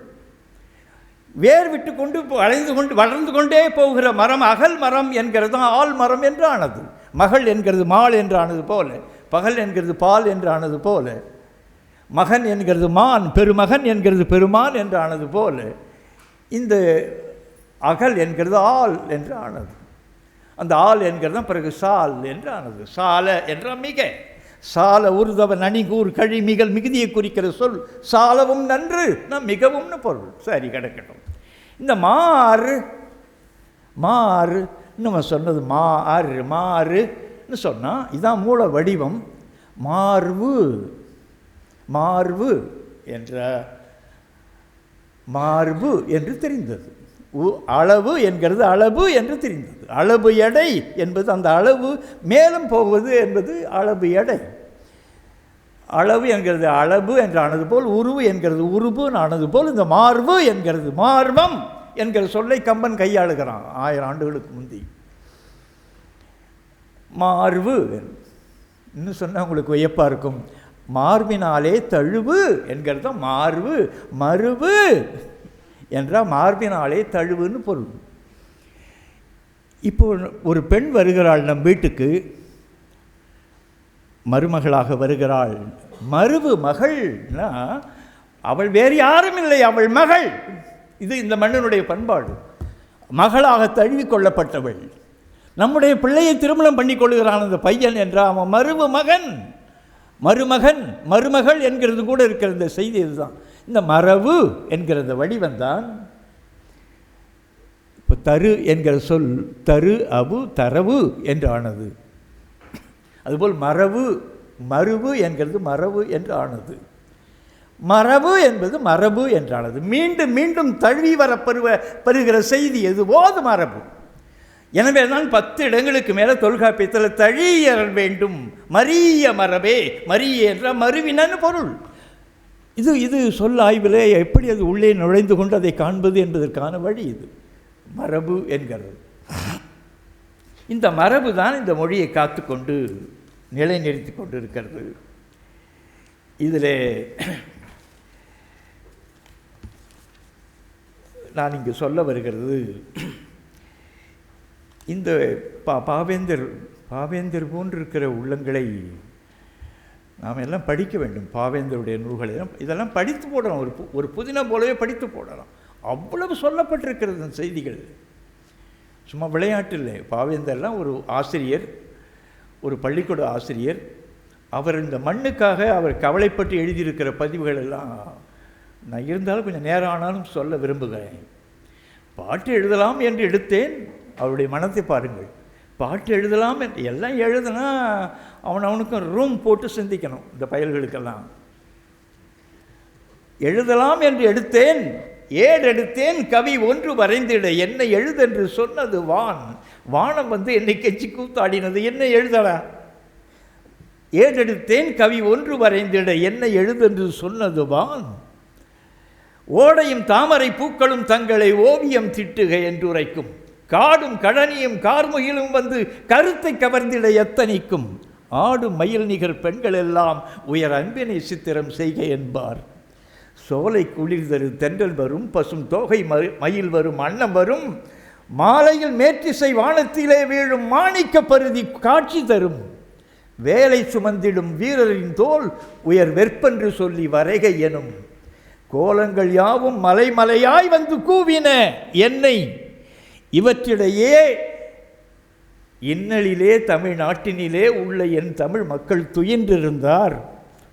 வேர் விட்டு கொண்டு வளர்ந்து கொண்டே போகிற மரம் அகல் மரம் என்கிறது ஆள் மரம் என்று ஆனது. மகள் என்கிறது மாள் என்று ஆனது போல, பகல் என்கிறது பால் என்று ஆனது போல, மகன் என்கிறது மான், பெருமகன் என்கிறது பெருமான் என்று ஆனது போல, இந்த அகல் என்கிறது ஆள் என்று ஆனது. அந்த ஆள் என்கிறது தான் பிறகு சால் என்று ஆனது. சால என்ற மிக, சால உருதவ நனிகூர் கழி மிகல் மிகுதியை குறிக்கிற சொல். சாலவும் நன்று நம் மிகவும்னு பொருள். சரி, கிடக்கட்டும். இந்த மாறு, மாறு நம்ம சொன்னது மாறு, மாறுன்னு சொன்னால் இதுதான் மூல வடிவம். மார்பு, மார்பு என்ற மார்பு என்று தெரிந்தது. அளவு என்கிறது அளவு என்று தெரிந்தது. அளவு எடை என்பது அந்த அளவு மேலும் போவது என்பது அளவு எடை. அளவு என்கிறது அளவு என்று ஆனது போல், உருவு என்கிறது உருபுன்னு ஆனது போல், இந்த மார்பு என்கிறது மார்பம் என்கிற சொல்லை கம்பன் கையாளுகிறான் 1000 ஆண்டுகளுக்கு முந்தி. மார்பு இன்னும் சொன்னால் உங்களுக்கு வியப்பாக இருக்கும். மார்பினாலே தழுவு என்கிறது மார்பு, மருவு என்றால் மார்பினாலே தழுவுன்னு பொருள். இப்போ ஒரு பெண் வருகிறாள் நம் வீட்டுக்கு, மருமகளாக வருகிறாள். மருவு மகள்னா அவள் வேறு யாரும் இல்லை, அவள் மகள். இது இந்த மண்ணினுடைய பண்பாடு. மகளாக தழுவி கொள்ளப்பட்டவள். நம்முடைய பிள்ளையை திருமணம் பண்ணி கொள்கிறான் அந்த பையன் என்றால் அவன் மருவு மகன், மருமகன், மருமகள் என்கிறது கூட இருக்கிற இந்த செய்தி. இதுதான் இந்த மரபு என்கிற வடிவந்தான். இப்போ தரு என்கிற சொல் தரு அபு தரவு என்று ஆனது. அதுபோல் மரபு, மருவு என்கிறது மரபு என்று ஆனது. மரபு என்பது மரபு என்றானது. மீண்டும் மீண்டும் தழுவி பெறுகிற செய்தி எதுவோ அது மரபு. எனவே தான் 10 இடங்களுக்கு மேலே தொல்காப்பியத்தில் தழியல் வேண்டும், மரிய மரபே, மரிய என்ற மருவினன்னு பொருள். இது சொல் ஆய்வில் எப்படி அது உள்ளே நுழைந்து கொண்டு அதை காண்பது என்பதற்கான வழி இது மரபு என்கிறது. இந்த மரபு தான் இந்த மொழியை காத்துக்கொண்டு நிலைநிறுத்தி கொண்டு இருக்கிறது. இதில் நான் இங்கு சொல்ல வருகிறது, இந்த பாவேந்தர் போன்றிருக்கிற உள்ளங்களை நாம் எல்லாம் படிக்க வேண்டும். பாவேந்தருடைய நூல்களை இதெல்லாம் படித்து போடலாம். ஒரு புதினம் போலவே படித்து போடலாம். அவ்வளவு சொல்லப்பட்டிருக்கிறது அந்த செய்திகள். சும்மா விளையாட்டு இல்லை. பாவேந்தர்லாம் ஒரு ஆசிரியர், ஒரு பள்ளிக்கூட ஆசிரியர். அவர் இந்த மண்ணுக்காக அவர் கவலைப்பட்டு எழுதியிருக்கிற பதிவுகள் எல்லாம் நான் இருந்தாலும் கொஞ்சம் நேரம் ஆனாலும் சொல்ல விரும்புகிறேன். பாட்டு எழுதலாம் என்று எடுத்தேன். அவருடைய மனத்தை பாருங்கள். பாட்டு எழுதலாம் என்று எல்லாம் எழுதுனா அவனுக்கும் ரூம் போட்டு சிந்திக்கணும். இந்த பயல்களுக்கெல்லாம் எழுதலாம் என்று எடுத்தேன், ஏடெடுத்தேன் கவி ஒன்று வரைந்திட என்னை எழுதென்று சொன்னது வான். வானம் என்னை கெச்சி கூத்தாடினது, என்னை எழுதலாம். ஏடெடுத்தேன் கவி ஒன்று வரைந்திட என்னை எழுதென்று சொன்னது வான். ஓடையும் தாமரை பூக்களும் தங்களை ஓவியம் திட்டுக என்று உரைக்கும். காடும் கழனியும் கார்முகிலும் கருத்தை கவர்ந்திட எத்தனிக்கும். ஆடும் மயில் நிகர் பெண்கள் எல்லாம் உயர் அன்பினை சித்திரம் செய்க என்பார். சோலை குளிர் தரு தென்றல் வரும், பசும் தோகை மயில் வரும், அன்னம் வரும். மாலையில் மேற்றிசை வானத்திலே வீழும் மாணிக்க பருதி காட்சி தரும். வேலை சுமந்திடும் வீரரின் தோல் உயர் வெற்பென்று சொல்லி வரைகை எனும். கோலங்கள் யாவும் மலைமலையாய் கூவின என்னை. இவற்றிடையே இன்னலிலே தமிழ்நாட்டினிலே உள்ள என் தமிழ் மக்கள் துயின்றிருந்தார்.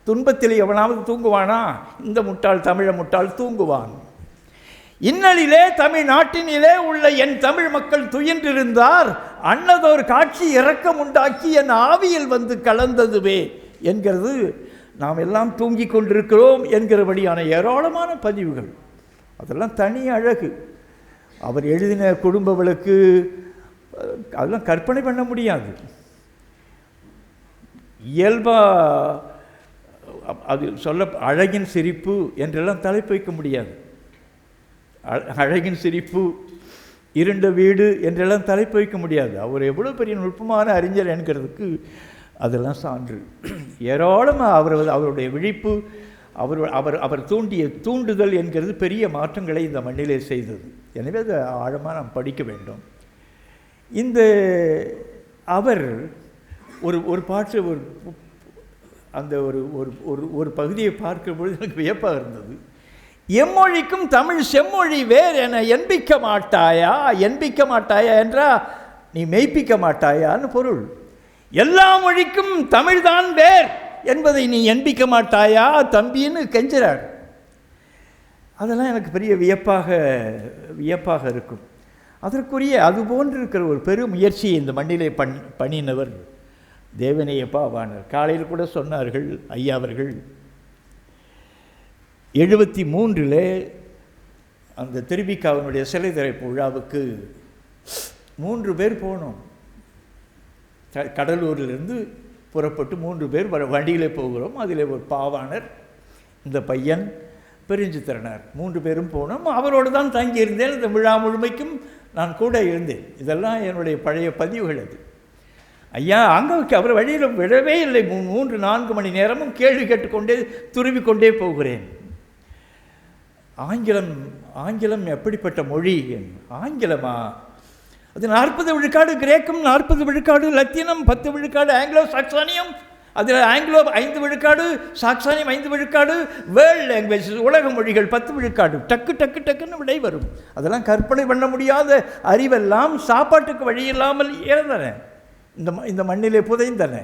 துன்பத்தில் எவனாவது தூங்குவானா? இந்த முட்டாள் தமிழ முட்டாள் தூங்குவான். இன்னலிலே தமிழ்நாட்டினிலே உள்ள என் தமிழ் மக்கள் துயின்றிருந்தார். அன்னதோர் காட்சி இரக்கம் உண்டாக்கி என் ஆவியில் கலந்ததுவே என்கிறது. நாம் எல்லாம் தூங்கி கொண்டிருக்கிறோம் என்கிறபடியான ஏராளமான பதிவுகள். அதெல்லாம் தனி அழகு. அவர் எழுதின குடும்ப விளக்கு அதெல்லாம் கற்பனை பண்ண முடியாது. இயல்பாக அது சொல்ல அழகின் சிரிப்பு என்றெல்லாம் தலைப்பு வைக்க முடியாது. அழகின் சிரிப்பு, இருண்ட வீடு என்றெல்லாம் தலைப்பு வைக்க முடியாது. அவர் எவ்வளோ பெரிய நுட்பமான அறிஞர் என்கிறதுக்கு அதெல்லாம் சான்று. ஏராளமாக அவருடைய விழிப்பு, அவர் தூண்டிய தூண்டுதல் என்கிறது பெரிய மாற்றங்களை இந்த மண்ணிலே செய்தது. எனவே அதை ஆழமாக நாம் படிக்க வேண்டும். இந்த அவர் ஒரு பாட்டு அந்த ஒரு பகுதியை பார்க்கிற பொழுது எனக்கு வியப்பாக இருந்தது. எம்மொழிக்கும் தமிழ் செம்மொழி வேர் என என்பிக்க மாட்டாயா? என்பிக்க மாட்டாயா என்றால் நீ மெய்ப்பிக்க மாட்டாயான்னு பொருள். எல்லா மொழிக்கும் தமிழ்தான் வேர் என்பதை நீ என்பிக்க மாட்டாயா தம்பின்னு கெஞ்சுறார். அதெல்லாம் எனக்கு பெரிய வியப்பாக இருக்கும். அதற்குரிய அதுபோன்று இருக்கிற ஒரு பெரும் முயற்சியை இந்த மண்ணிலே பண்ணினவர் தேவநேயப்பா வாணர். காலையில் கூட சொன்னார்கள் ஐயா அவர்கள். 73 அந்த திருவிக்காவினுடைய சிலை திறப்பு விழாவுக்கு 3 பேர் போனோம். கடலூரிலிருந்து புறப்பட்டு 3 பேர் வண்டியிலே போகிறோம். அதில் ஒரு பாவாணர், இந்த பையன், பெருஞ்சித்திரனார் 3 பேரும் போனோம். அவரோடு தான் தங்கியிருந்தேன். இந்த விழா முழுமைக்கும் நான் கூட இருந்தேன். இதெல்லாம் என்னுடைய பழைய பதிவுகள். அது ஐயா அங்கே அவர் வழியில் விடவே இல்லை. 3-4 மணி நேரமும் கேள்வி கேட்டுக்கொண்டே துருவிக்கொண்டே போகிறேன். ஆங்கிலம் எப்படிப்பட்ட மொழி? ஆங்கிலமா? அது 40 விழுக்காடு கிரேக்கம், 40 விழுக்காடு லத்தீனம், 10 விழுக்காடு ஆங்கிலோ சாக்சானியம், அதில் ஆங்கிலோ 5 விழுக்காடு, சாக்சானியம் 5 விழுக்காடு, வேர்ல்டு லாங்குவேஜ் உலக மொழிகள் 10 விழுக்காடு. டக்குன்னு விடை வரும். அதெல்லாம் கற்பனை பண்ண முடியாத அறிவெல்லாம் சாப்பாட்டுக்கு வழி இல்லாமல் இறந்தன, இந்த மண்ணிலே புதைந்தன.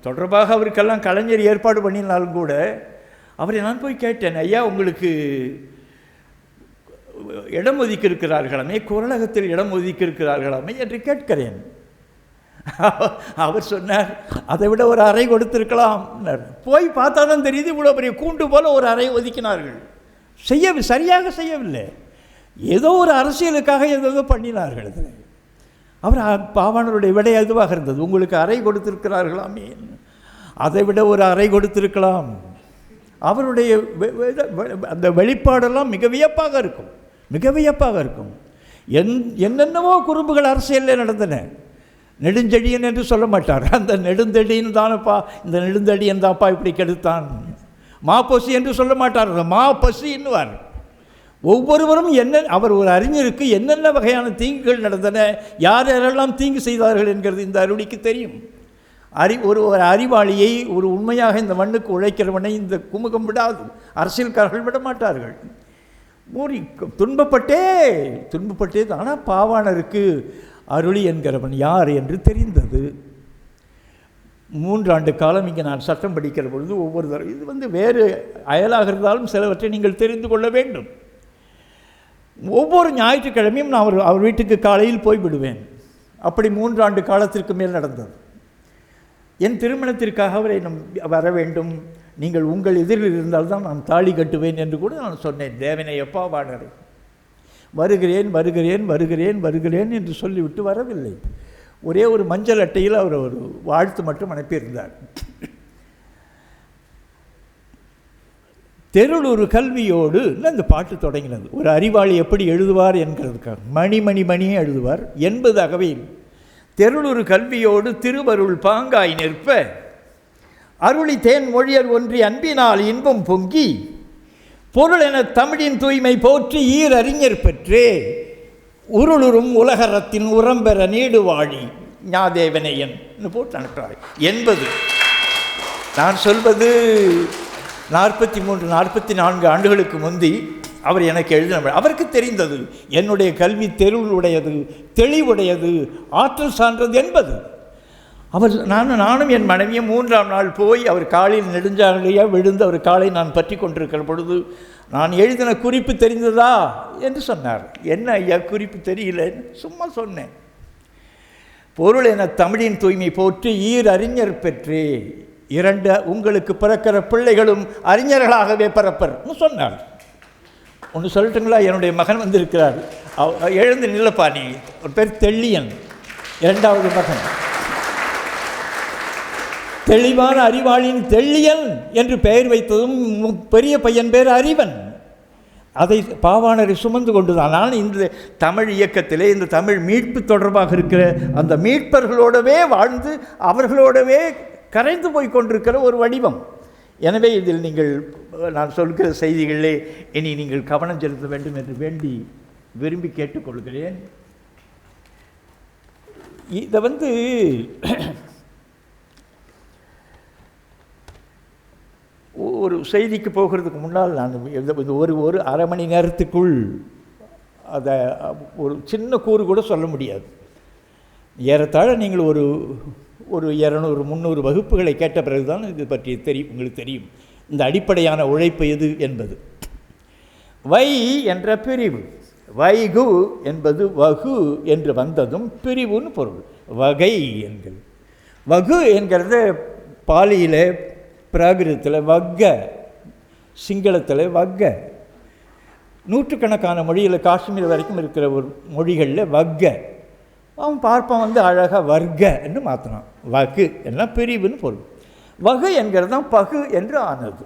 தொடர்பாக அவருக்கெல்லாம் கலைஞர் ஏற்பாடு பண்ணினாலும் கூட அவரை நான் போய் கேட்டேன், ஐயா உங்களுக்கு இடம் ஒதுக்கி இருக்கிறார்களாமே, குரலகத்தில் இடம் ஒதுக்கி இருக்கிறார்களாமே என்று கேட்கிறேன். அவர் சொன்னார், அதை விட ஒரு அறை கொடுத்திருக்கலாம். போய் பார்த்தா தான் தெரியுது, இவ்வளோ பெரிய கூண்டு போல் ஒரு அறை ஒதுக்கினார்கள். சரியாக செய்யவில்லை, ஏதோ ஒரு அரசியலுக்காக ஏதோ பண்ணினார்கள். அவர் பாவாணருடைய விடை அதுவாக இருந்தது. உங்களுக்கு அறை கொடுத்திருக்கிறார்களாமே, அதை விட ஒரு அறை கொடுத்திருக்கலாம். அவருடைய அந்த வெளிப்பாடெல்லாம் மிக வியப்பாக இருக்கும். என்னென்னவோ குறும்புகள் அரசியலில் நடந்தன. நெடுஞ்செழியன் என்று சொல்ல மாட்டார். அந்த நெடுந்தடியன் தானப்பா, இந்த நெடுந்தடியன் தான்ப்பா இப்படி கெடுத்தான். மாப்பசி என்று சொல்ல மாட்டார், மாப்பசி என்னுவார். ஒவ்வொருவரும் அவர் ஒரு அறிஞருக்கு என்னென்ன வகையான தீங்குகள் நடந்தன, யார் யாரெல்லாம் தீங்கு செய்தார்கள் என்கிறது இந்த அருளிக்கு தெரியும். ஒரு அறிவாளியை, ஒரு உண்மையாக இந்த மண்ணுக்கு உழைக்கிறவனை இந்த குமுகம் விடாது, அரசியல்காரர்கள் விட மாட்டார்கள். துன்பப்பட்டே ஆனால் பாவாணருக்கு அருளி என்கிறவன் யார் என்று தெரிந்தது. 3 ஆண்டு காலம் இங்கே நான் சட்டம் படிக்கிற பொழுது ஒவ்வொரு தடவை இது வேறு அயலாக இருந்தாலும் சிலவற்றை நீங்கள் தெரிந்து கொள்ள வேண்டும். ஒவ்வொரு ஞாயிற்றுக்கிழமையும் நான் அவர் வீட்டுக்கு காலையில் போய்விடுவேன். அப்படி 3 ஆண்டு காலத்திற்கு மேல் நடந்தது. என் திருமணத்திற்காக அவரை வர வேண்டும், நீங்கள் உங்கள் எதிரில் இருந்தால்தான் நான் தாலி கட்டுவேன் என்று கூட நான் சொன்னேன். தேவனையப்பா வாடரை வருகிறேன் என்று சொல்லிவிட்டு வரவில்லை. ஒரே ஒரு மஞ்சள் அட்டையில் அவர் ஒரு வாழ்த்து மட்டும் அனுப்பியிருந்தார். தெருளூர் கல்வியோடு இந்த பாட்டு தொடங்கினது. ஒரு அறிவாளி எப்படி எழுதுவார் என்கிறதுக்காக மணியே எழுதுவார் என்பதாகவே. தெருளூர் கல்வியோடு திருவருள் பாங்காய் நிற்ப அருளி தேன் மொழியர் ஒன்றி அன்பினால் இன்பம் பொங்கி பொருள் என தமிழின் தூய்மை போற்றி ஈர் அறிஞர் பெற்றே உருளுறும் உலகரத்தின் உரம்பெற நீடு வாழி ஞாதேவனையன் போட்டு அனுப்புகிறார் என்பது. நான் சொல்வது 43-44 ஆண்டுகளுக்கு முந்தி அவர் எனக்கு எழுதின. அவருக்கு தெரிந்தது என்னுடைய கல்வி தெருளுடையது, தெளிவுடையது, ஆற்றல் சான்றது என்பது. நானும் என் மனைவியும் 3ஆம் நாள் போய் அவர் காலில் நெடுஞ்சாலையாக விழுந்து அவர் காலை நான் பற்றி கொண்டிருக்கிற பொழுது நான் எழுதின குறிப்பு தெரிந்ததா என்று சொன்னார். என்ன ஐயா குறிப்பு தெரியல, சும்மா சொன்னேன். பொருள் என தமிழின் தூய்மை போற்றி ஈர் அறிஞர் பெற்றே 2 உங்களுக்கு பிறக்கிற பிள்ளைகளும் அறிஞர்களாகவே பிறப்பர் சொன்னார். ஒன்று சொல்லட்டுங்களா? என்னுடைய மகன் வந்திருக்கிறார். எழுந்து நில்லப்பா, நீ ஒரு பேர் தெள்ளியன், 2வது மகன். தெளிவான அறிவாளின் தெள்ளியன் என்று பெயர் வைத்ததும் பெரிய பையன் பேர் அறிவன். அதை பாவாணரை சுமந்து கொண்டுதான் நான் இந்த தமிழ் இயக்கத்திலே, இந்த தமிழ் மீட்பு தொடர்பாக இருக்கிற அந்த மீட்பர்களோடவே வாழ்ந்து அவர்களோடவே கரைந்து போய் கொண்டிருக்கிற ஒரு வடிவம். எனவே இதில் நீங்கள் நான் சொல்கிற செய்திகளிலே இனி நீங்கள் கவனம் செலுத்த வேண்டும் என்று விரும்பி கேட்டுக்கொள்கிறேன். இதை ஒரு செய்திக்கு போகிறதுக்கு முன்னால் நான் ஒரு அரை மணி நேரத்துக்குள் அதை ஒரு சின்ன கூறு கூட சொல்ல முடியாது. ஏறத்தாழ நீங்கள் ஒரு 200-300 வகுப்புகளை கேட்ட பிறகுதான் இது பற்றி உங்களுக்கு தெரியும் இந்த அடிப்படையான உழைப்பு எது என்பது. வை என்ற பிரிவு, வைகு என்பது வகு என்று வந்ததும் பிரிவுன்னு பொருள். வகை என்கிறது. வகு என்கிறது பாலியில், பிராகிருதத்தில் வக்க, சிங்களத்தில் வக்க. நூற்றுக்கணக்கான மொழியில் காஷ்மீர் வரைக்கும் இருக்கிற ஒரு மொழிகளில் வக்க. அவன் பார்ப்பான் அழகாக வர்க்க என்று மாற்றினான். வகு என்ன பிரிவுன்னு பொருள். வகு என்கிறது தான் பகு என்று ஆனது.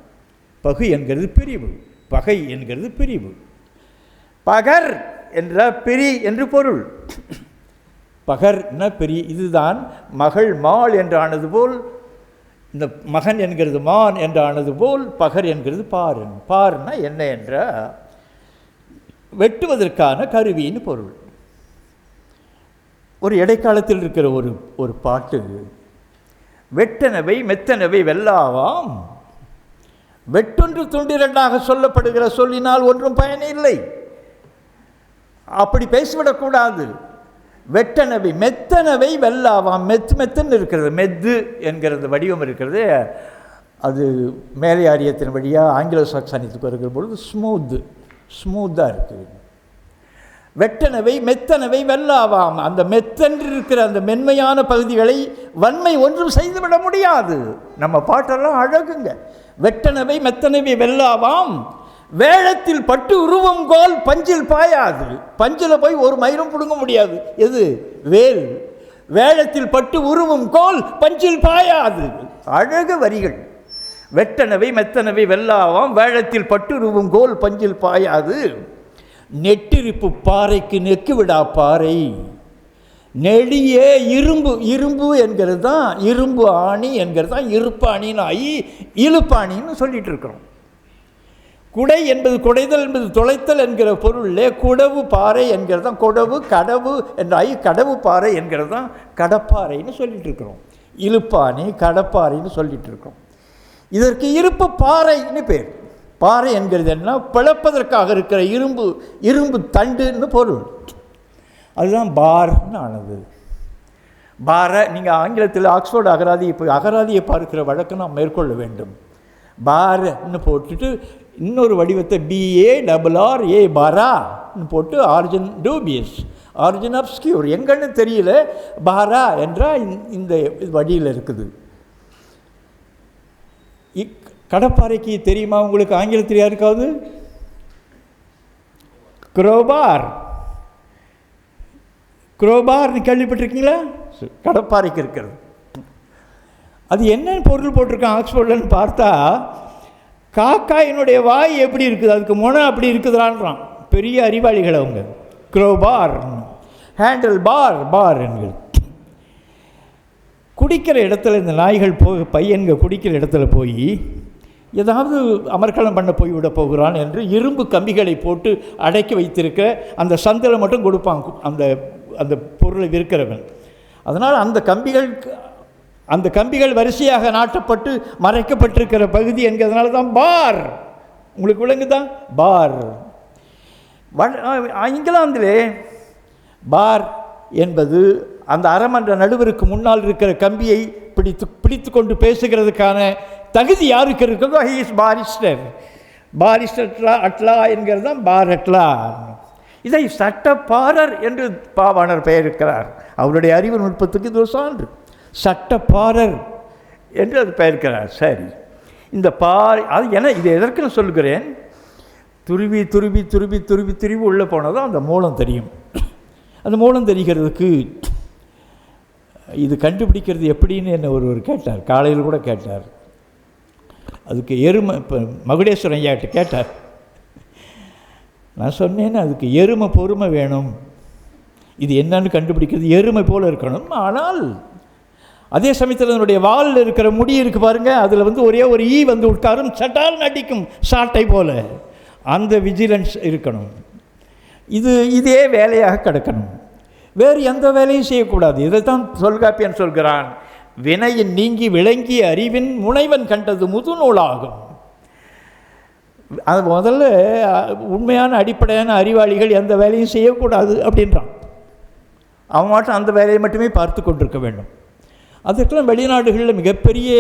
பகு என்கிறது பிரிவு, பகை என்கிறது பிரிவு. பகர் என்ற பிரி என்று பொருள். பகர் என்ன பிரி. இதுதான் மகள் மாள் என்று ஆனது போல், இந்த மகன் என்கிறது மான் என்று ஆனது போல், பகர் என்கிறது பாரன். பார்னா என்ன என்ற வெட்டுவதற்கான கருவின்னு பொருள். ஒரு இடைக்காலத்தில் இருக்கிற ஒரு பாட்டு, வெட்டனவை மெத்தனவை வெல்லாவாம், வெட்டொன்று துண்டிரண்டாக சொல்லப்படுகிற சொல்லினால் ஒன்றும் பயனில்லை. அப்படி பேசிவிடக்கூடாது. வெட்டனவை மெத்தனவை வெல்லாவாம். மெத்துன்னு இருக்கிறது, மெத்து என்கிறது வடிவம் இருக்கிறது. அது மேலே ஆரியத்தின் வழியாக ஆங்கில சாக்சனியத்துக்கு வருகிற பொழுது ஸ்மூத்தாக இருக்குது. வெட்டனவை மெத்தனவை வெல்லாவாம். அந்த மெத்தன்று இருக்கிற அந்த மென்மையான பகுதிகளை வன்மை ஒன்றும் செய்துவிட முடியாது. நம்ம பாட்டெல்லாம் அழகுங்க. வெட்டனவை மெத்தனவை வெல்லாவாம், வேழத்தில் பட்டு உருவம் கோல் பஞ்சில் பாயாது. பஞ்சில் போய் ஒரு மயிரும் பிடுங்க முடியாது. எது? வேல். வேழத்தில் பட்டு உருவம் கோல் பஞ்சில் பாயாது. அழகு வரிகள். வெட்டனவை மெத்தனவை வெல்லாவாம், வேழத்தில் பட்டு உருவம் கோல் பஞ்சில் பாயாது. நெட்டிருப்பு பாறைக்கு நெக்கு விடா பாறை. நெடிய இரும்பு என்கிறது தான், இரும்பு ஆணி என்கிறது தான் இருப்பாணின்னு ஆகி இழுப்பாணின்னு சொல்லிட்டு இருக்கிறோம். குடை என்பது, குடைதல் என்பது தொலைத்தல் என்கிற பொருளில் குடவு பாறை என்கிறது தான் கொடவு, கடவு என்ற கடவு பாறை என்கிறது தான் கடப்பாறைன்னு சொல்லிட்டு இருக்கிறோம். இழுப்பாணி கடப்பாறைன்னு சொல்லிட்டு இருக்கிறோம். இதற்கு இருப்பு பாறைன்னு பேர். பாறை என்கிறது என்ன, பிளப்பதற்காக இருக்கிற இரும்பு தண்டுன்னு பொருள். அதுதான் பார்ன்னு ஆனது. பாரை நீங்கள் ஆங்கிலத்தில் ஆக்ஸ்ஃபோர்டு அகராதியை பார்க்கிற வழக்கம் நாம் மேற்கொள்ள வேண்டும். பார்ன்னு போட்டுட்டு இன்னொரு வடிவத்தை BARRA பாரான்னு போட்டு ஆரிஜின் டூபியஸ், ஆரிஜின் அப்ஸ்கியூர், எங்கன்னு தெரியல, பாரா என்றால் இந்த வழியில் இருக்குது. கடப்பாறைக்கு தெரியுமா உங்களுக்கு ஆங்கிலத்தில் யாருக்காவது? குரோபார்னு கேள்விப்பட்டிருக்கீங்களா? கடப்பாறைக்கு இருக்கிறது. அது என்ன பொருள் போட்டிருக்கான் ஆக்ஸ்போர்ட்லன்னு பார்த்தா, காக்காயினுடைய வாய் எப்படி இருக்குது, அதுக்கு முனை அப்படி இருக்குதான்றான். பெரிய அறிவாளிகள் அவங்க. குரோபார், ஹேண்டில் பார் என்கிறது. குடிக்கிற இடத்துல இந்த நாய்கள் பையன்கள் குடிக்கிற இடத்துல போய் ஏதாவது அமர்க்களம் பண்ண போய் விட போகிறான் என்று இரும்பு கம்பிகளை போட்டு அடக்கி வைத்திருக்கிற அந்த சந்தில் மட்டும் கொடுப்பாங்க அந்த பொருளை விற்கிறவன். அதனால் அந்த கம்பிகள் வரிசையாக நாட்டப்பட்டு மறைக்கப்பட்டிருக்கிற பகுதி என்கிறதுனால தான் பார். உங்களுக்கு விளங்குதான்? பார். இங்கிலாந்திலே பார் என்பது அந்த அரைமன்ற நடுவருக்கு முன்னால் இருக்கிற கம்பியை பிடித்து கொண்டு பேசுகிறதுக்கான தகுதி யாருக்கு இருக்கிறதோ ஹி இஸ் பாரிஸ்டர் அட்லா என்கிறது தான் பார் அட்லா. இதை சட்டப்பாரர் என்று பாவாணர் பெயர் இருக்கிறார். அவருடைய அறிவு நுட்பத்துக்கு இது ஒரு சான்று. சட்டப்பாரர் என்று அது பெயர்க்கிறார். சரி, இந்த அது இது எதற்கு நான் சொல்கிறேன், துருவி துருவி துருவி துருவி துருவி உள்ளே போனதும் அந்த மூலம் தெரியும். அந்த மூலம் தெரிகிறதுக்கு இது கண்டுபிடிக்கிறது எப்படின்னு என்ன ஒருவர் கேட்டார், காலையில் கூட கேட்டார். அதுக்கு எருமை, இப்போ மகுடேஸ்வரன் ஐயாட்ட கேட்டார். நான் சொன்னேன்னு அதுக்கு எருமை பொறுமை வேணும். இது என்னன்னு கண்டுபிடிக்கிறது எருமை போல் இருக்கணும். ஆனால் அதே சமயத்தில் அதனுடைய வாலில் இருக்கிற முடி இருக்குது பாருங்கள், அதில் ஒரே ஒரு ஈ உட்காரும், சட்டால் நடிக்கும் சாட்டை போல். அந்த விஜிலன்ஸ் இருக்கணும். இதே வேலையாக கிடக்கணும், வேறு எந்த வேலையும் செய்யக்கூடாது. இதைத்தான் தொல்காப்பியன் சொல்கிறான், வினையின் நீங்கி விளங்கிய அறிவின் முனைவன் கண்டது முதுநூலாகும். அது முதல்ல உண்மையான அடிப்படையான அறிவாளிகள் எந்த வேலையும் செய்யக்கூடாது அப்படின்றான். அவன் மட்டும் அந்த வேலையை மட்டுமே பார்த்து கொண்டிருக்க வேண்டும். அதுக்கெல்லாம் வெளிநாடுகளில் மிகப்பெரிய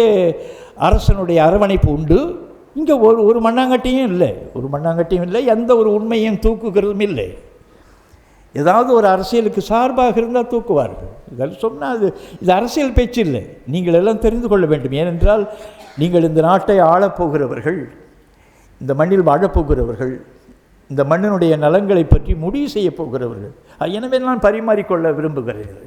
அரசனுடைய அரவணைப்பு உண்டு. இங்கே ஒரு மண்ணாங்கட்டியும் இல்லை, எந்த ஒரு உண்மையும் தூக்குகிறதும் இல்லை. ஏதாவது ஒரு அரசியலுக்கு சார்பாக இருந்தால் தூக்குவார்கள். இதெல்லாம் சொன்னால் இது அரசியல் பேச்சு இல்லை. நீங்கள் எல்லாம் தெரிந்து கொள்ள வேண்டும். ஏனென்றால் நீங்கள் இந்த நாட்டை ஆளப்போகிறவர்கள், இந்த மண்ணில் வாழப்போகிறவர்கள், இந்த மண்ணினுடைய நலங்களை பற்றி முடிவு செய்ய போகிறவர்கள். எனவே நான் பரிமாறிக்கொள்ள விரும்புகிறேன்.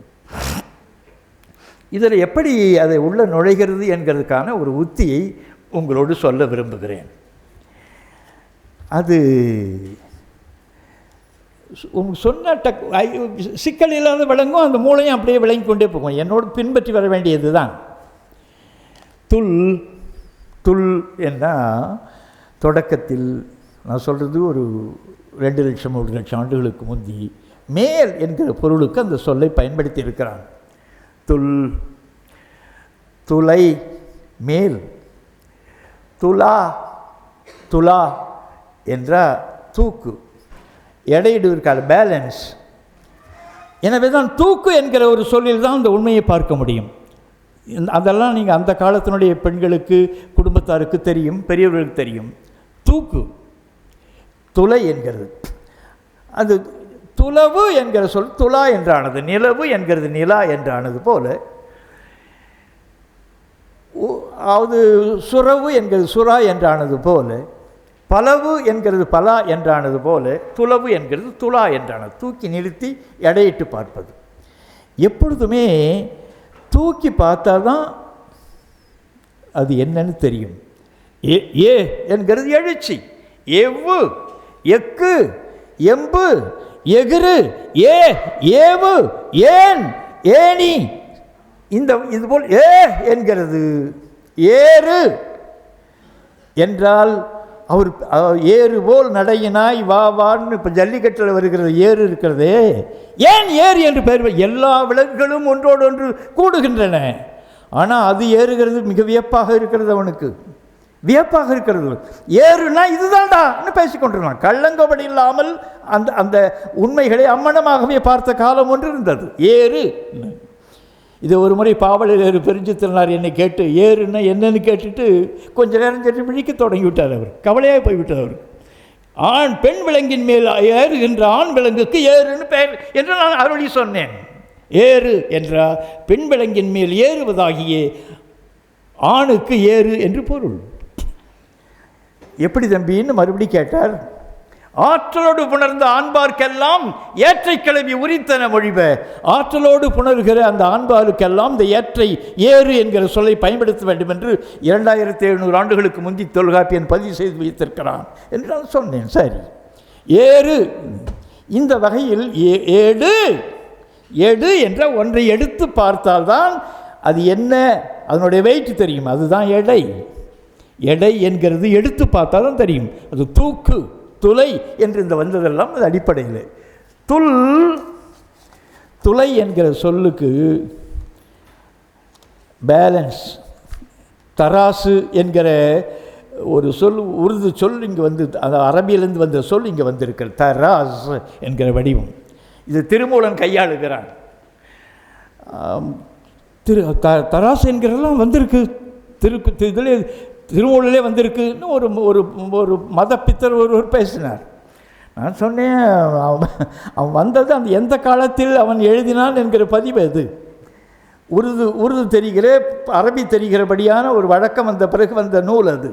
இதில் எப்படி அதை உள்ள நுழைகிறது என்கிறதுக்கான ஒரு உத்தியை உங்களோடு சொல்ல விரும்புகிறேன். அது சொன்ன சிக்கல் இல்லாத விளங்கும், அந்த மூளையும் அப்படியே விளங்கி கொண்டே போகும். என்னோடு பின்பற்றி வர வேண்டியது தான். துல் என்ன தொடக்கத்தில் நான் சொல்கிறது ஒரு 2 லட்சம் 3 லட்சம் ஆண்டுகளுக்கு முந்தி மேல் என்கிற பொருளுக்கு அந்த சொல்லை பயன்படுத்தி இருக்கிறான். துளை மேல், துலா என்ற தூக்கு, எடையிடுவதற்கான பேலன்ஸ். எனவே தான் தூக்கு என்கிற ஒரு சொல்லில் தான் அந்த உண்மையை பார்க்க முடியும். அதெல்லாம் நீங்கள் அந்த காலத்தினுடைய பெண்களுக்கு, குடும்பத்தாருக்கு தெரியும், பெரியவர்களுக்கு தெரியும். தூக்கு, துளை என்கிறது. அது துளவு என்கிற சொல் துலா என்றானது, நிலவு என்கிறது நிலா என்றானது போல, அதாவது சுரவு என்கிறது சுறா என்றானது போல, பலவு என்கிறது பலா என்றானது போல, துளவு என்கிறது துலா என்றானது. தூக்கி நிறுத்தி எடையிட்டு பார்ப்பது. எப்பொழுதுமே தூக்கி பார்த்தா தான் அது என்னன்னு தெரியும். ஏ என்கிறது எழுச்சி, எவ்வு, எக்கு எம்பு, எகிறு, ஏவு, ஏன், ஏணி, இந்த இதுபோல் என்கிறது. ஏறு என்றால் அவர் ஏறு போல் நடையினாய் வா வான்னு இப்போ ஜல்லிக்கட்டில் வருகிறது ஏறு இருக்கிறதே. ஏன் ஏறு என்று பெயர்? எல்லா விலங்குகளும் ஒன்றோடு ஒன்று கூடுகின்றன. ஆனால் அது ஏறுகிறது மிக வியப்பாக இருக்கிறது, அவனுக்கு வியப்பாக இருக்கிறது. ஏறுனா இதுதான்டான்னு பேசிக்கொண்டிருந்தான். கள்ளங்கபடி இல்லாமல் அந்த அந்த உண்மைகளை அம்மனமாகவே பார்த்த காலம் ஒன்று இருந்தது. ஏறு, இது ஒரு முறை பாவலர் ஏறு பெருஞ்சித்திரனார் என்னை கேட்டு ஏறுன்னா என்னன்னு கேட்டுட்டு கொஞ்ச நேரம் சென்று விழிக்க தொடங்கி விட்டார். அவர் கவலையாக போய்விட்டார். அவர் ஆண் பெண் விலங்கின் மேல் ஏறுகின்ற ஆண் விலங்குக்கு ஏறுன்னு பெயர் என்று நான் அருளி சொன்னேன். ஏறு என்றால் பெண் விலங்கின் மேல் ஏறுவதாகிய ஆணுக்கு ஏறு என்று பொருள். எப்படி தம்பின்னு மறுபடி கேட்டார். ஆற்றலோடு புணர்ந்த ஆண்பார்க்கெல்லாம் ஏற்றை கிளவி உரித்தன மொழிப. ஆற்றலோடு புணர்கிற அந்த ஆண்பாருக்கெல்லாம் இந்த ஏற்றை ஏறு என்கிற சொல்லை பயன்படுத்த வேண்டும் என்று 2700 ஆண்டுகளுக்கு முந்தி தொல்காப்பியன் பதிவு செய்து வைத்திருக்கிறான் என்று நான் சொன்னேன். சரி, ஏறு இந்த வகையில் ஏடு எடு என்ற ஒன்றை எடுத்து பார்த்தால்தான் அது என்ன, அதனுடைய வெயிட் தெரியும். அதுதான் எடை. எடை என்கிறது எடுத்து பார்த்தா தான் தெரியும். அது தூக்கு, துளை என்று இந்த வந்ததெல்லாம் அது அடிப்படையில். துளை என்கிற சொல்லுக்கு பேலன்ஸ், தராசு என்கிற ஒரு சொல், உருது சொல் இங்கே வந்து, அந்த அரபியிலிருந்து வந்த சொல் இங்கே வந்திருக்கிறது. தராஸ் என்கிற வடிவம். இது திருமூலன் கையாளுகிறான். தராசு என்கிறதெல்லாம் வந்திருக்கு. இதில் திருமூலிலே வந்திருக்குன்னு ஒரு மத பித்தர் ஒருவர் பேசினார். நான் சொன்னேன், அவன் வந்தது அந்த எந்த காலத்தில் அவன் எழுதினான் என்கிற பதிவு அது. உருது தெரிகிற, அரபி தெரிகிறபடியான ஒரு வழக்கம் வந்த பிறகு வந்த நூல் அது.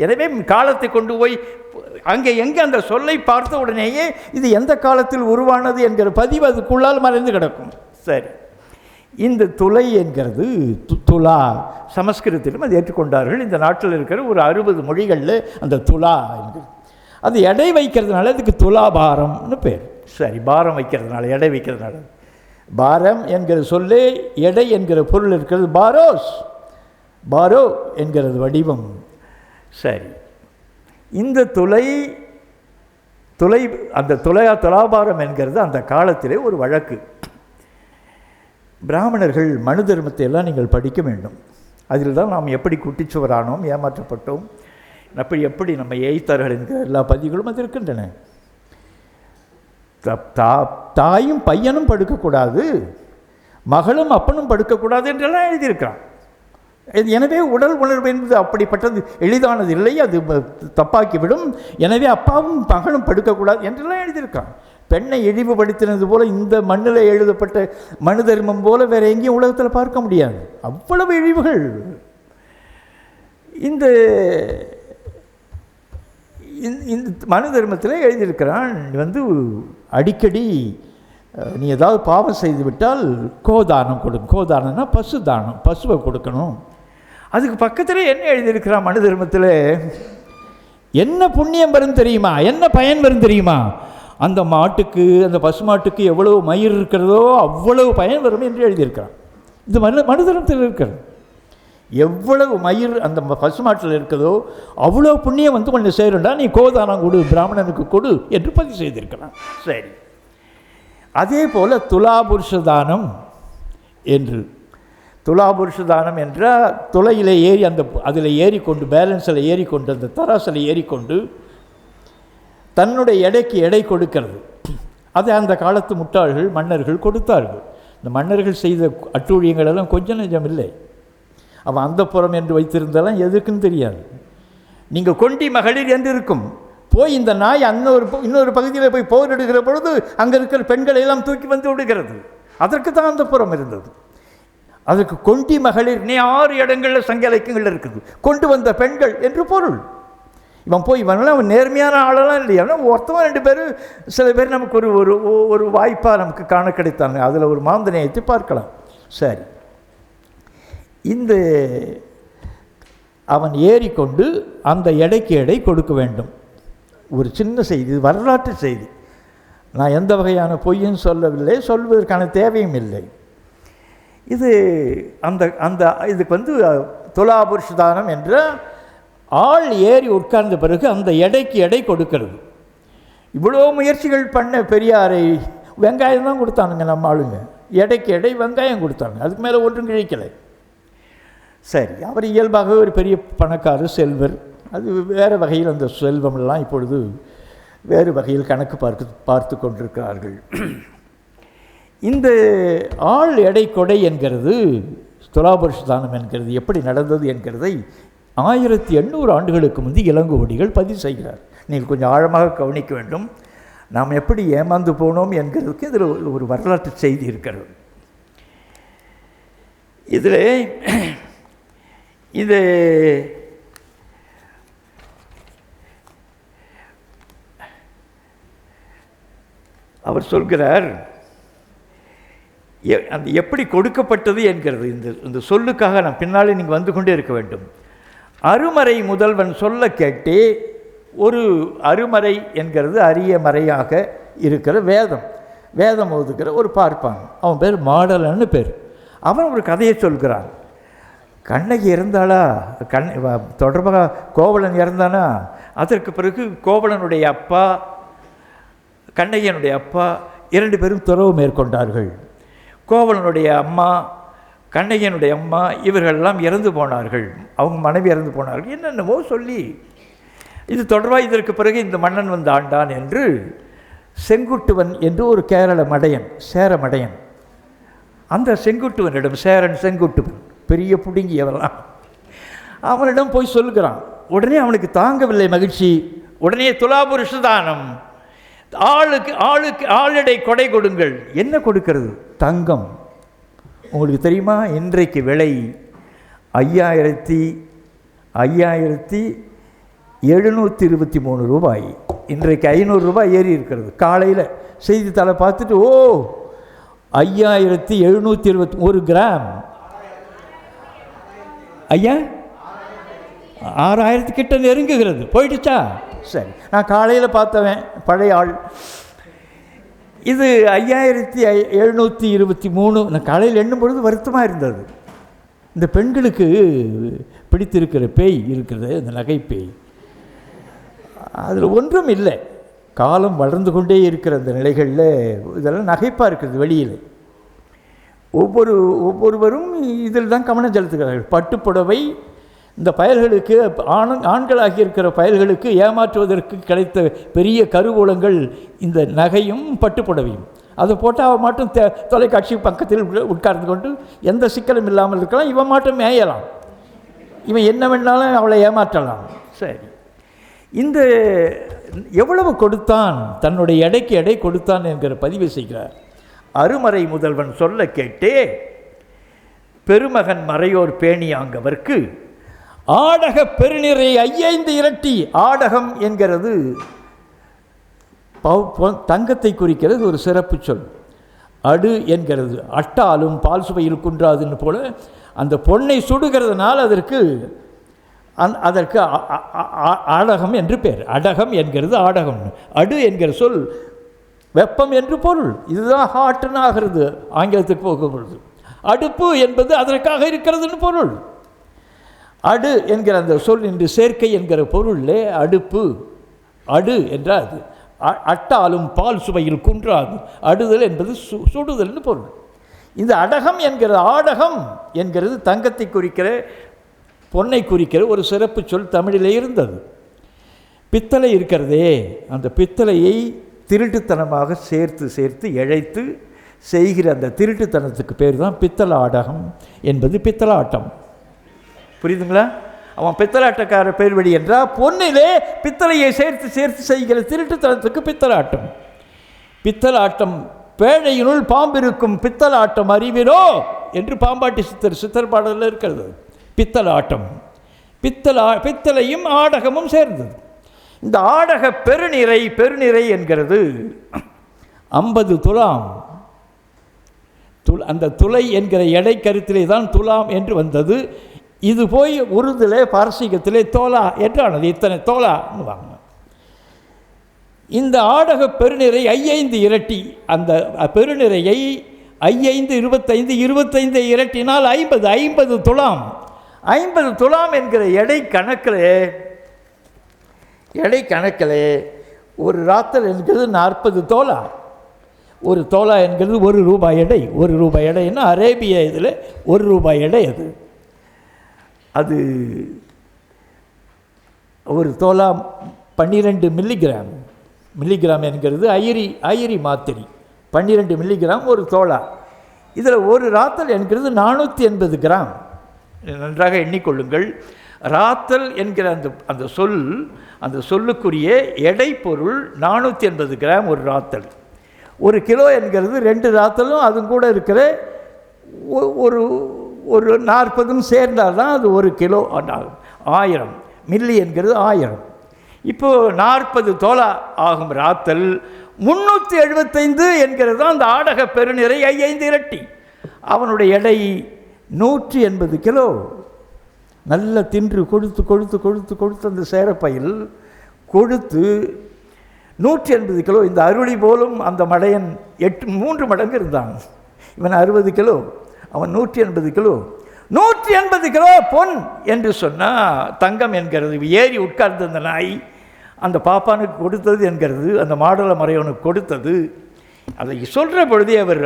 எனவே காலத்தை கொண்டு போய் அங்கே எங்கே அந்த சொல்லை பார்த்த உடனேயே இது எந்த காலத்தில் உருவானது என்கிற பதிவு அதுக்குள்ளால் மறைந்து கிடக்கும். சரி, இந்த துளை என்கிறது துலா, சமஸ்கிருதத்திலும் அது ஏற்றுக்கொண்டார்கள். இந்த நாட்டில் இருக்கிற ஒரு 60 மொழிகளில் அந்த துலா என்கிறது. அது எடை வைக்கிறதுனால அதுக்கு துலாபாரம்னு பேர். சரி, பாரம் வைக்கிறதுனால, எடை வைக்கிறதுனால. பாரம் என்கிற சொல்லே எடை என்கிற பொருள் இருக்கிறது. பாரோ என்கிறது வடிவம். சரி, இந்த அந்த துலாபாரம் என்கிறது அந்த காலத்திலே ஒரு வழக்கு. பிராமணர்கள் மனு தர்மத்தை எல்லாம் நீங்கள் படிக்க வேண்டும். அதில் தான் நாம் எப்படி குட்டிச்சுவரானோம், ஏமாற்றப்பட்டோம், எப்படி நம்ம ஏய்த்தார்கள் என்கிற எல்லா பதிவுகளும் அது இருக்கின்றன. தாயும் பையனும் படுக்கக்கூடாது, மகளும் அப்பனும் படுக்கக்கூடாது என்றெல்லாம் எழுதியிருக்கிறான். எனவே உடல் உணர்வு என்பது அப்படிப்பட்டது எளிதானது இல்லை, அது தப்பாக்கிவிடும். எனவே அப்பாவும் மகனும் படுக்கக்கூடாது என்றெல்லாம் எழுதியிருக்கான். பெண்ணை இழிவுபடுத்தினது போல இந்த மண்ணில் எழுதப்பட்ட மனு தர்மம் போல வேற எங்கேயும் உலகத்தில் பார்க்க முடியாது. அவ்வளவு இழிவுகள். இந்த மனு தர்மத்தில் எழுதியிருக்கிறான், அடிக்கடி நீ ஏதாவது பாவம் செய்து விட்டால் கோதானம் கொடுக்கும். கோதானம்னா பசு தானம், பசுவை கொடுக்கணும். அதுக்கு பக்கத்தில் என்ன எழுதியிருக்கிறான் மனு தர்மத்தில்? என்ன புண்ணியம் வரும் தெரியுமா, என்ன பயன் வரும் தெரியுமா? அந்த மாட்டுக்கு, அந்த பசு மாட்டுக்கு எவ்வளவு மயிர் இருக்கிறதோ அவ்வளவு பயன் வரும் என்று எழுதியிருக்கிறான். இது மனு தர்மத்தில் இருக்கிறது. எவ்வளவு மயிர் அந்த பசு மாட்டில் இருக்கிறதோ அவ்வளோ புண்ணியம் கொஞ்சம் சேருண்டா, நீ கோதானம் கொடு, பிராமணனுக்கு கொடு என்று பதிவு செய்திருக்கிறான். சரி, அதே போல் துலாபுருஷதானம் என்று, துலாபுருஷதானம் என்றால் துளையில் ஏறி அதில் ஏறிக்கொண்டு, பேலன்ஸில் ஏறிக்கொண்டு, அந்த தராசில் ஏறிக்கொண்டு தன்னுடைய எடைக்கு எடை கொடுக்கிறது. அதை அந்த காலத்து முட்டாள்கள் மன்னர்கள் கொடுத்தார்கள். இந்த மன்னர்கள் செய்த அட்டூழியங்கள் எல்லாம் கொஞ்சம் நெஞ்சம் இல்லை. அவன் அந்த புறம் என்று வைத்திருந்தாலும் எதுக்குன்னு தெரியாது. நீங்கள் கொண்டி மகளிர் என்று இருக்கும், போய் இந்த நாய் இன்னொரு பகுதியில் போய் போரிடுகிற பொழுது அங்கே இருக்கிற பெண்களை எல்லாம் தூக்கி வந்து விடுகிறது. அதற்கு தான் அந்த புறம் இருந்தது. அதற்கு கொண்டி மகளிர்னே 6 இடங்களில் சங்க இலக்கியங்கள் இருக்குது. கொண்டு வந்த பெண்கள் என்று பொருள். இவனெல்லாம் அவன் நேர்மையான ஆளெல்லாம் இல்லையா, ஒருத்தவன் 2 பேர், சில பேர் நமக்கு ஒரு வாய்ப்பாக நமக்கு காண கிடைத்தாங்க. அதில் ஒரு மாந்தனையத்தை பார்க்கலாம். சரி, இந்த அவன் ஏறிக்கொண்டு அந்த எடைக்கு எடை கொடுக்க வேண்டும். ஒரு சின்ன செய்தி, வரலாற்று செய்தி. நான் எந்த வகையான பொய்யும் சொல்லவில்லை, சொல்வதற்கான தேவையும் இல்லை. இது இதுக்கு துலாபுருஷதானம் என்ற ஆள் ஏறி உட்கார்ந்த பிறகு அந்த எடைக்கு எடை கொடுக்கிறது. இவ்வளோ முயற்சிகள் பண்ண பெரியாரை வெங்காயம் தான் கொடுத்தானுங்க நம்ம ஆளுங்க, எடைக்கு எடை வெங்காயம் கொடுத்தாங்க, அதுக்கு மேலே ஒன்றும் கிழிக்கலை. சரி, அவர் இயல்பாகவே ஒரு பெரிய பணக்காரர், செல்வர். அது வேறு வகையில் அந்த செல்வமெல்லாம் இப்பொழுது வேறு வகையில் கணக்கு பார்த்து கொண்டிருக்கிறார்கள். இந்த ஆள் எடை கொடை என்கிறது, துலாபுருஷதானம் என்கிறது எப்படி நடந்தது என்கிறதை 1800 ஆண்டுகளுக்கு முந்தி இளங்கோவடிகள் பதிவு செய்கிறார். நீங்கள் கொஞ்சம் ஆழமாக கவனிக்க வேண்டும். நாம் எப்படி ஏமாந்து போனோம் என்கிறதுக்கு இதில் ஒரு வரலாற்று செய்தி இருக்கிறது. இதில் இது அவர் சொல்கிறார், அந்த எப்படி கொடுக்கப்பட்டது என்கிறது இந்த சொல்லுக்காக நான் பின்னாலே நீங்கள் வந்து கொண்டே இருக்க வேண்டும். அருமறை முதல்வன் சொல்ல கேட்டு, ஒரு அருமறை என்கிறது அரிய மறையாக இருக்கிற வேதம் ஓதுக்கிற ஒரு பார்ப்பான், அவன் பேர் மாடலன்னு பேர். அவன் ஒரு கதையை சொல்கிறான். கண்ணகி இறந்தாளா, தொடர்பாக கோவலன் இறந்தானா, அதற்கு பிறகு கோவலனுடைய அப்பா கண்ணகியனுடைய அப்பா 2 பேரும் துறவு மேற்கொண்டார்கள். கோவலனுடைய அம்மா கண்ணகியனுடைய அம்மா இவர்களெல்லாம் இறந்து போனார்கள், அவங்க மனைவி இறந்து போனார்கள், என்னென்னவோ சொல்லி இது தொடர்பாக இதற்கு பிறகு இந்த மன்னன் வந்து ஆண்டான் என்று செங்குட்டுவன் என்று ஒரு கேரள மடையன், சேர மடையன், அந்த செங்குட்டுவனிடம், சேரன் செங்குட்டுவன் பெரிய புடுங்கியவெல்லாம், அவனிடம் போய் சொல்கிறான். உடனே அவனுக்கு தாங்கவில்லை மகிழ்ச்சி. உடனே துலாபுருஷதானம், ஆளடை கொடை கொடுங்கள். என்ன கொடுக்கிறது? தங்கம். உங்களுக்கு தெரியுமா, இன்றைக்கு விலை 5723 ரூபாய். இன்றைக்கு 500 ரூபாய் ஏறி இருக்கிறது. காலையில் செய்தித்தாளை பார்த்துட்டு, ஓ 5721 கிராம், ஐயா 6000 கிட்ட நெருங்குகிறது. போயிடுச்சா? சரி, நான் காலையில் பார்த்தவன் பழைய ஆள். இது 5723. நான் காலையில் எண்ணும் பொழுது வருத்தமாக இருந்தது. இந்த பெண்களுக்கு பிடித்திருக்கிற பேய் இருக்கிறது, இந்த நகை பேய், அதில் ஒன்றும் இல்லை. காலம் வளர்ந்து கொண்டே இருக்கிற அந்த நிலைகளில் இதெல்லாம் நகைப்பாக இருக்கிறது. வெளியில் ஒவ்வொருவரும் இதில் தான் கவனம் செலுத்துகிறார்கள். பட்டுப்புடவை இந்த பயல்களுக்கு, ஆண்களாகி இருக்கிற பயல்களுக்கு ஏமாற்றுவதற்கு கிடைத்த பெரிய கருவூலங்கள் இந்த நகையும் பட்டுப்புடவையும். அதை போட்டால் அவன் மட்டும் தொலைக்காட்சி பக்கத்தில் உட்கார்ந்து கொண்டு எந்த சிக்கலும் இல்லாமல் இருக்கலாம். இவன் மட்டும் மேயலாம், இவன் என்ன வேணாலும் அவளை ஏமாற்றலாம். சரி, இந்த எவ்வளவு கொடுத்தான், தன்னுடைய எடைக்கு எடை கொடுத்தான் என்கிற பதிவு செய்கிறார். அருமறை முதல்வன் சொல்ல கேட்டே பெருமகன் மறையோர் பேணியாங்கவர்க்கு ஆடக பெருநிறை 5 இரட்டி. ஆடகம் என்கிறது தங்கத்தை குறிக்கிறது ஒரு சிறப்பு சொல். அடு என்கிறது அட்டாலும் பால் சுவையில் குன்றாதுன்னு போல அந்த பொன்னை சுடுகிறதுனால அதற்கு ஆடகம் என்று பேர். அடகம் என்கிறது ஆடகம். அடு என்கிற சொல் வெப்பம் என்று பொருள். இதுதான் ஹாட்டுன்னு ஆகிறது ஆங்கிலத்துக்கு போகும் பொழுது. அடுப்பு என்பது அதற்காக இருக்கிறதுன்னு பொருள். அடு என்கிற அந்த சொல் இன்று சேர்க்கை என்கிற பொருளில் அடுப்பு, அடு என்றால் அது அட்டாலும் பால் சுவையில் குன்றாது. அடுதல் என்பது சுடுதல்னு பொருள். இந்த அடகம் என்கிற ஆடகம் என்கிறது தங்கத்தை குறிக்கிற, பொன்னை குறிக்கிற ஒரு சிறப்பு சொல் தமிழிலே இருந்தது. பித்தளை இருக்கிறதே, அந்த பித்தளையை திருட்டுத்தனமாக சேர்த்து இழைத்து செய்கிற அந்த திருட்டுத்தனத்துக்கு பேர் தான் பித்தளை ஆடகம் என்பது பித்தளாட்டம். புரியுதுங்களா? அவன் பித்தளாட்டக்கார பேர் வழி என்றால் பொன்னிலே பித்தளையை சேர்த்து செய்கிற திருட்டுத்தனத்துக்கு பித்தளாட்டம். பித்தளாட்டம் பேழையினுள் பாம்பிருக்கும் பித்தளாட்டம் அறிவினோ என்று பாம்பாட்டி சித்தர் பாடலில் இருக்கிறது. பித்தளாட்டம், பித்தளையும் ஆடகமும் சேர்ந்தது. இந்த ஆடக பெருநிறை என்கிறது 50 துலாம். அந்த துளை என்கிற எடை கருத்திலே தான் துலாம் என்று வந்தது. இது போய் உருதிலே பாரசீகத்திலே தோலா என்றானது. இத்தனை தோலான்னு வாங்க. இந்த ஆடக பெருநிறை 5 இரட்டி. அந்த பெருநிறையை 5 25 25 இரட்டினால் 50 துலாம். 50 துலாம் என்கிற எடை கணக்கில் ஒரு ராத்தல் என்கிறது 40 தோலா. ஒரு தோலா என்கிறது ₹1 எடை. ₹1 எடைன்னா அரேபிய இதில் ₹1 எடை. அது ஒரு தோலா 12 மில்லிகிராம் என்கிறது ஐரி மாத்திரை. 12 மில்லிகிராம் ஒரு தோலா. இதில் ஒரு ராத்தல் என்கிறது 480 கிராம். நன்றாக எண்ணிக்கொள்ளுங்கள். ராத்தல் என்கிற அந்த சொல்லுக்குரிய எடை பொருள் 480 கிராம் ஒரு ராத்தல். 1 கிலோ என்கிறது 2 ராத்தலும் அதுவும் கூட இருக்கிற ஒரு 40 சேர்ந்தால் தான் அது 1 கிலோ. 1000 மில்லி என்கிறது 1000. இப்போது 40 தோலா ஆகும் ராத்தல் 375 என்கிறது தான் அந்த ஆடக பெருநிறை 5 இரட்டி. அவனுடைய எடை 180 கிலோ. நல்ல தின்று கொடுத்து அந்த சேரப்பையில் கொடுத்து 180 கிலோ. இந்த அருளி போலும் அந்த மடையன் 3 மடங்கு இருந்தான். இவன் 60 கிலோ, அவன் 180 கிலோ. 180 கிலோ பொன் என்று சொன்னால் தங்கம் என்கிறது. ஏறி உட்கார்ந்து அந்த நாய் அந்த பாப்பானுக்கு கொடுத்தது என்கிறது, அந்த மாடல மறையோனுக்கு கொடுத்தது. அதை சொல்கிற பொழுதே அவர்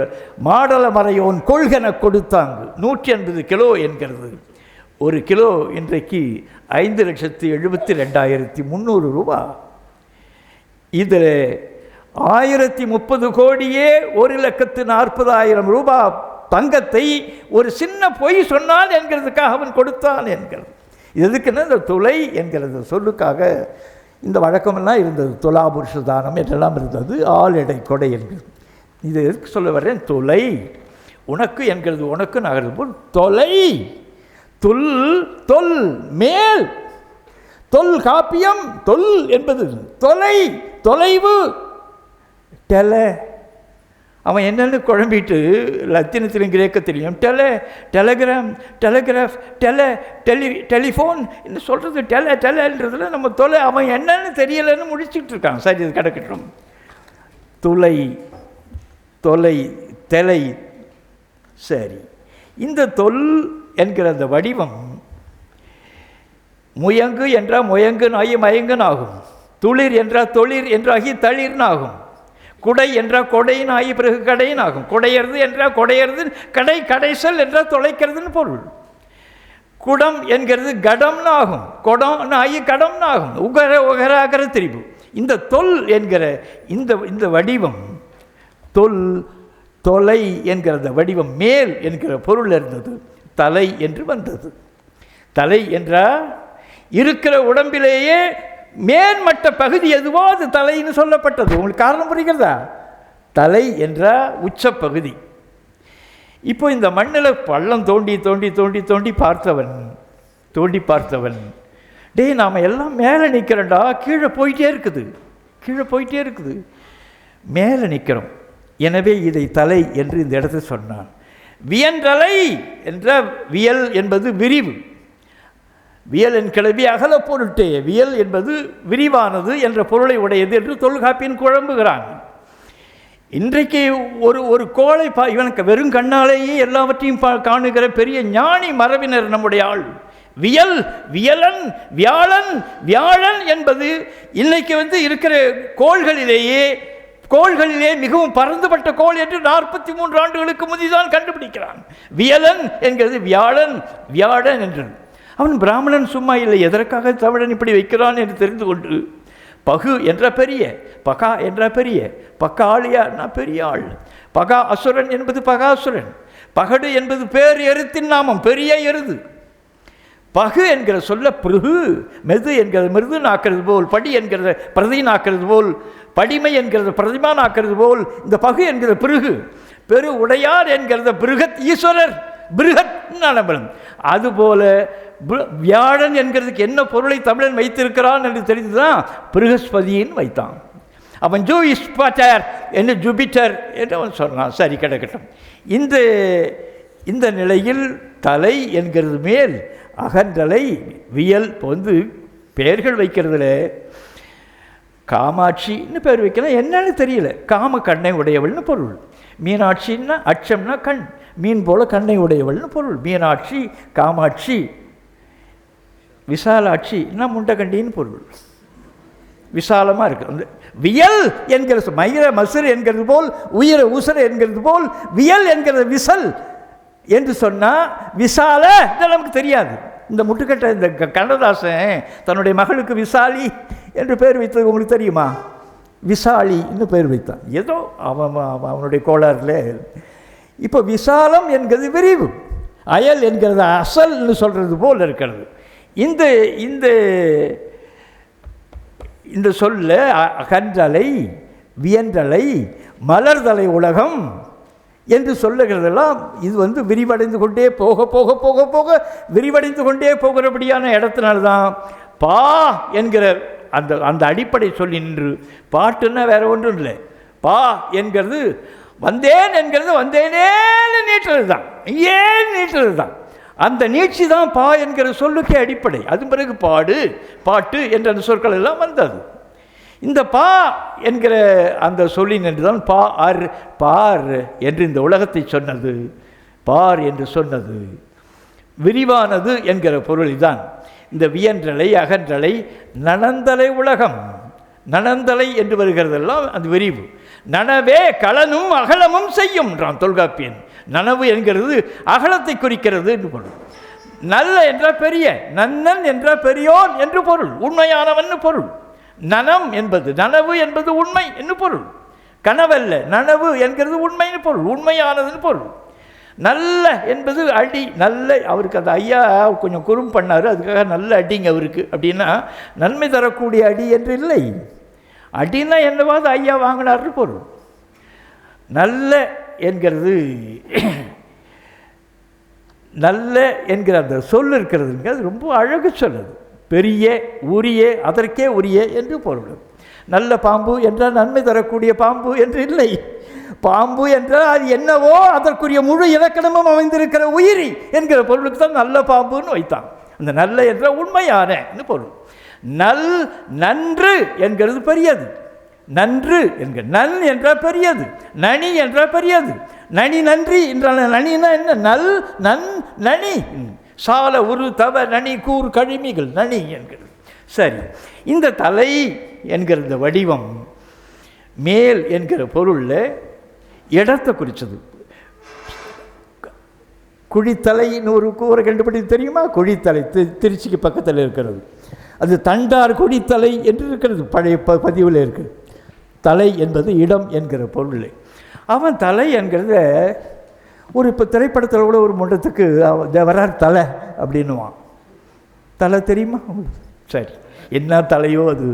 மாடல மறையோன் கொள்கென கொடுத்தாங்க. 180 கிலோ என்கிறது. 1 கிலோ இன்றைக்கு 5,72,300 ரூபாய். இதில் 1030 கோடியே 1,40,40,000 ரூபாய் தங்கத்தை ஒரு சின்ன பொய் சொன்னான் என்கிறதுக்காக அவன் கொடுத்தான் என்கிறது. எதுக்குன்னா இந்த துளை என்கிறது சொல்லுக்காக இந்த வழக்கமெல்லாம் இருந்தது. துலாபுருஷ தானம் என்றெல்லாம் இருந்தது. ஆள் எடை கொடை என்கிறது. இது எதுக்கு சொல்ல வர்றேன்? துளை உனக்கு என்கிறது உனக்கு நகர்ந்து போல் தொலை தொல் மேல் தொல் காப்பியம். தொல் என்பது தொலைவு. அவன் என்னென்னு குழம்பிட்டு லத்தீனத்திலும் கிரேக்கத்திலையும் டெலிகிராஃப் டெலிஃபோன் என்ன சொல்கிறது டெலன்றதுல நம்ம அவன் என்னன்னு தெரியலைன்னு முடிச்சுட்டு இருக்கான். சரி, இது கிடக்கட்டும். தொலை சரி. இந்த தொல் என்கிற அந்த வடிவம் முயங்கு என்றால் முயங்குன் ஆகி மயங்குன் ஆகும். துளிர் என்றால் தொழிர் என்றாகி தளிர்னு ஆகும். குடை என்றால் கொடையின் ஆகி பிறகு கடையின் ஆகும். குடையறது என்றால் கொடையறது, கடைசல் என்றால் தொலைக்கிறதுன்னு பொருள். குடம் என்கிறது கடம்னு ஆகும். கொடம்னு ஆகி கடம்னு ஆகும். உகர அகர திரிபு. இந்த தொல் என்கிற இந்த வடிவம் தொலை என்கிற வடிவம் மேல் என்கிற பொருள் இருந்தது. தலை என்று வந்தது. தலை என்றால் இருக்கிற உடம்பிலேயே மேன்மட்ட பகுதி எதுவோ அது தலைன்னு சொல்லப்பட்டது. உங்களுக்கு காரணம் புரிகிறதா? தலை என்ற உச்சப்பகுதி. இப்போ இந்த மண்ணில் பள்ளம் தோண்டி பார்த்தவன் டேய் நாம் எல்லாம் மேலே நிற்கிறோண்டா, கீழே போயிட்டே இருக்குது மேலே நிற்கிறோம். எனவே இதை தலை என்று இந்த இடத்தை சொன்னான். வியன்றலை என்ற வியல் என்பது விரிவு. வியல் என் கிளவி அகல பொருட்டே. வியல் என்பது விரிவானது என்ற பொருளை உடையது என்று தொல்காப்பியன் குழம்புகிறான். இன்றைக்கு ஒரு கோளை இவனுக்கு வெறும் கண்ணாலேயே எல்லாவற்றையும் காணுகிற பெரிய ஞானி மரபினர் நம்முடைய ஆள். வியலன் வியாழன் என்பது இன்னைக்கு இருக்கிற கோள்களிலே மிகவும் பரந்துபட்ட கோள் என்று 43 ஆண்டுகளுக்கு முதிதான் கண்டுபிடிக்கிறான். வியலன் என்கிறது வியாழன் என்று. அவன் பிராமணன் சும்மா இல்லை. எதற்காக தமிழன் இப்படி வைக்கிறான் என்று தெரிந்து கொண்டு பகு என்ற பெரிய, பகா என்ற பெரிய, பக்காளியா பெரிய ஆள், பகா அசுரன் என்பது பகாசுரன், பகடு என்பது பேர் எருத்தின் நாமம், பெரிய எருது. பகு என்கிற சொல்ல பிருகு, மெது என்கிறது மிருது நாக்கிறது போல், படி என்கிறது பிரதி நாக்கிறது போல், படிமை என்கிறது பிரதிமா நாக்கிறது போல், இந்த பகு என்கிற பிருகு, பெரு உடையார் என்கிறத பிருகத் ஈஸ்வரர், பிருகத் நலபலம். அதுபோல வியாழன் என்கிறதுக்கு என்ன பொருளை தமிழன் வைத்திருக்கிறான் என்று தெரிந்துதான் பிருகஸ்பதியின் வைத்தான். அவன் ஜூயிஸ்பட்டர் என்று ஜூபிட்டர் என்று அவன் சொன்னான். சரி, கிடக்கட்டும். இந்த நிலையில் தலை என்கிறது மேல், அகன்றலை, வியல் பெயர்கள் வைக்கிறதுல காமாட்சின்னு பேர் வைக்கலாம், என்னன்னு தெரியல. காம கண்ணை உடையவள்னு பொருள். மீனாட்சின்னா அச்சம்னா கண், மீன் போல கண்ணை உடையவள்னு பொருள். மீனாட்சி, காமாட்சி, விசாலாட்சின்னா முண்டகண்டின்னு பொருள். விசாலமாக இருக்குது. வியல் என்கிற மயிர மசுர் என்கிறது போல், உயிர உசர என்கிறது போல், வியல் என்கிறது விசல் என்று சொன்னால் விசால நமக்கு தெரியாது. இந்த முட்டுக்கட்டை இந்த கண்ணதாசன் தன்னுடைய மகளுக்கு விசாலி என்று பெயர் வைத்தது உங்களுக்கு தெரியுமா? விசாலின்னு பெயர் வைத்தான். ஏதோ அவனுடைய கோளாறுல. இப்போ விசாலம் என்கிறது விரிவு, அயல் என்கிறது அசல்னு சொல்கிறது போல் இருக்கிறது. இந்த இந்த இந்த சொல்ல அகன்றலை, வியன்றலை, மலர்தலை உலகம் என்று சொல்லுகிறதெல்லாம் இது விரிவடைந்து கொண்டே போக போக போக போக விரிவடைந்து கொண்டே போகிறபடியான இடத்தினால்தான் பா என்கிற அந்த அந்த அடிப்படை சொல்லி நின்று பாட்டுன்னா வேற ஒன்றும் இல்லை. பா என்கிறது வந்தேன் என்கிறது வந்தேனேன்னு நீட்டுறது தான், ஏன் நீட்டுறது தான். அந்த நீட்சி தான் பா என்கிற சொல்லுக்கே அடிப்படை. அது பிறகு பாடு, பாட்டு என்ற அந்த சொற்கள் எல்லாம் வந்தது. இந்த பா என்கிற அந்த சொல்லின் என்று தான் பார் பார் என்று இந்த உலகத்தை சொன்னது. பார் என்று சொன்னது விரிவானது என்கிற பொருள் தான். இந்த வியன்றலை, அகன்றலை, நனந்தலை உலகம், நனந்தலை என்று வருகிறதெல்லாம் அது விரிவு. நனவே களனும் அகலமும் செய்யும் தொல்காப்பியன். நனவு என்கிறது அகலத்தை குறிக்கிறது என்று பொருள். நல்ல என்றால் பெரிய, நன்னன் என்றால் பெரியோன் என்று பொருள், உண்மையானவன் பொருள். நனம் என்பது, நனவு என்பது உண்மை என்று பொருள். கனவல்ல, நனவு என்கிறது உண்மைன்னு பொருள், உண்மையானதுன்னு பொருள். நல்ல என்பது அடி, நல்ல. அவருக்கு அந்த ஐயா கொஞ்சம் குறும் பண்ணார், அதுக்காக நல்ல அடிங்க அவருக்கு. அப்படின்னா நன்மை தரக்கூடிய அடி என்று இல்லை. அடின்னா என்னவாது ஐயா வாங்கினார்னு பொருள். நல்ல என்கிறது, நல்ல என்கிற அந்த சொல் இருக்கிறதுங்க, அது ரொம்ப அழகு சொல்லுது. பெரிய, உரிய, அதற்கே உரிய என்று பொருள். நல்ல பாம்பு என்றால் நன்மை தரக்கூடிய பாம்பு என்று இல்லை. பாம்பு என்றால் அது என்னவோ அதற்குரிய முழு இலக்கணமும் அமைந்திருக்கிற உயிரி என்கிற பொருளுக்கு தான் நல்ல பாம்புன்னு வைத்தான். அந்த நல்ல என்றால் உண்மையான பொருள். நல், நன்று என்கிறது பெரியது. நன்று என்கிற நன் என்றால் பெரியது, நனி என்றால் பெரியது. நனி நன்றி என்றால் நனினா என்ன? நல், நன், நனி. சால, உரு, தவ, நனி, கூர், கழிமிகள், நனி என்கிறது. சரி, இந்த தலை என்கிற இந்த வடிவம் மேல் என்கிற பொருளில் இடத்தை குறித்தது. குழித்தலைன்னு ஒரு கூரை கண்டுபிடித்து தெரியுமா? குழித்தலை திருச்சிக்கு பக்கத்தில் இருக்கிறது. அது தண்டார் குழித்தலை என்று இருக்கிறது, பழைய பதிவில் இருக்குது. தலை என்பது இடம் என்கிற பொருள். அவன் தலை என்கிறத ஒரு இப்போ திரைப்படத்தில் கூட ஒரு முண்டத்துக்கு வரார் தலை அப்படின்னுவான். தலை தெரியுமா? சரி, என்ன தலையோ அது.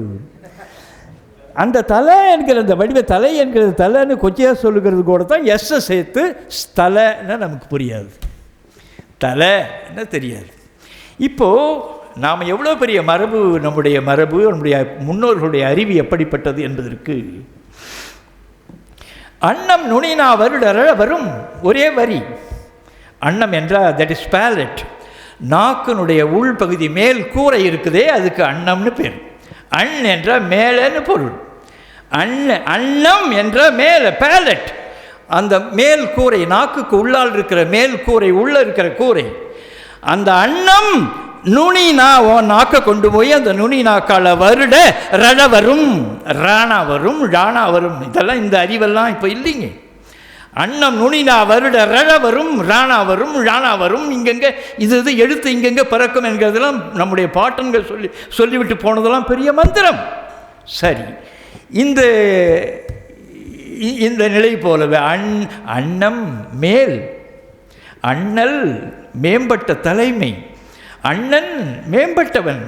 அந்த தலை என்கிற அந்த வடிவ தலை என்கிறது தலைன்னு கொஞ்சம் சொல்லுகிறது கூட தான் எஸ்ஸை சேர்த்து தலைன்னா நமக்கு புரியாது, தலைன்னா தெரியாது. இப்போது நாம் எவ்வளோ பெரிய மரபு, நம்முடைய மரபு, நம்முடைய முன்னோர்களுடைய அறிவு எப்படிப்பட்டது என்பதற்கு அன்னம் நுனினா வருடர வரும் ஒரே வரி. அன்னம் என்றால் தட் இஸ் பேலட். நாக்கினுடைய உள்பகுதி மேல் கூரை இருக்குதே, அதுக்கு அன்னம்னு பேர். அன் என்றால் மேலேன்னு பொருள். அன்னம் என்ற மேலே, பேலட், அந்த மேல் கூரை, நாக்குக்கு உள்ளால் இருக்கிற மேல் கூரை, உள்ள இருக்கிற கூரை. அந்த அன்னம் நுனினா நாக்க கொண்டு போய் அந்த நுனி நாக்கால வருட ரட வரும், ராணா வரும், ராணா வரும். இதெல்லாம் இந்த அறிவெல்லாம் இப்போ இல்லைங்க. அன்னம் நுனினா வருட ரட வரும், ராணா வரும், ராணா வரும். இங்கெங்கே இது எழுத்து இங்கெங்கே பிறக்கும் என்கிறதெல்லாம் நம்முடைய பாட்டன்கள் சொல்லிவிட்டு போனதெல்லாம் பெரிய மந்திரம். சரி, இந்த இந்த நிலை போலவே அன்னம் மேல், அண்ணல் மேம்பட்ட தலைமை, அண்ணன் மேம்பட்டவன்,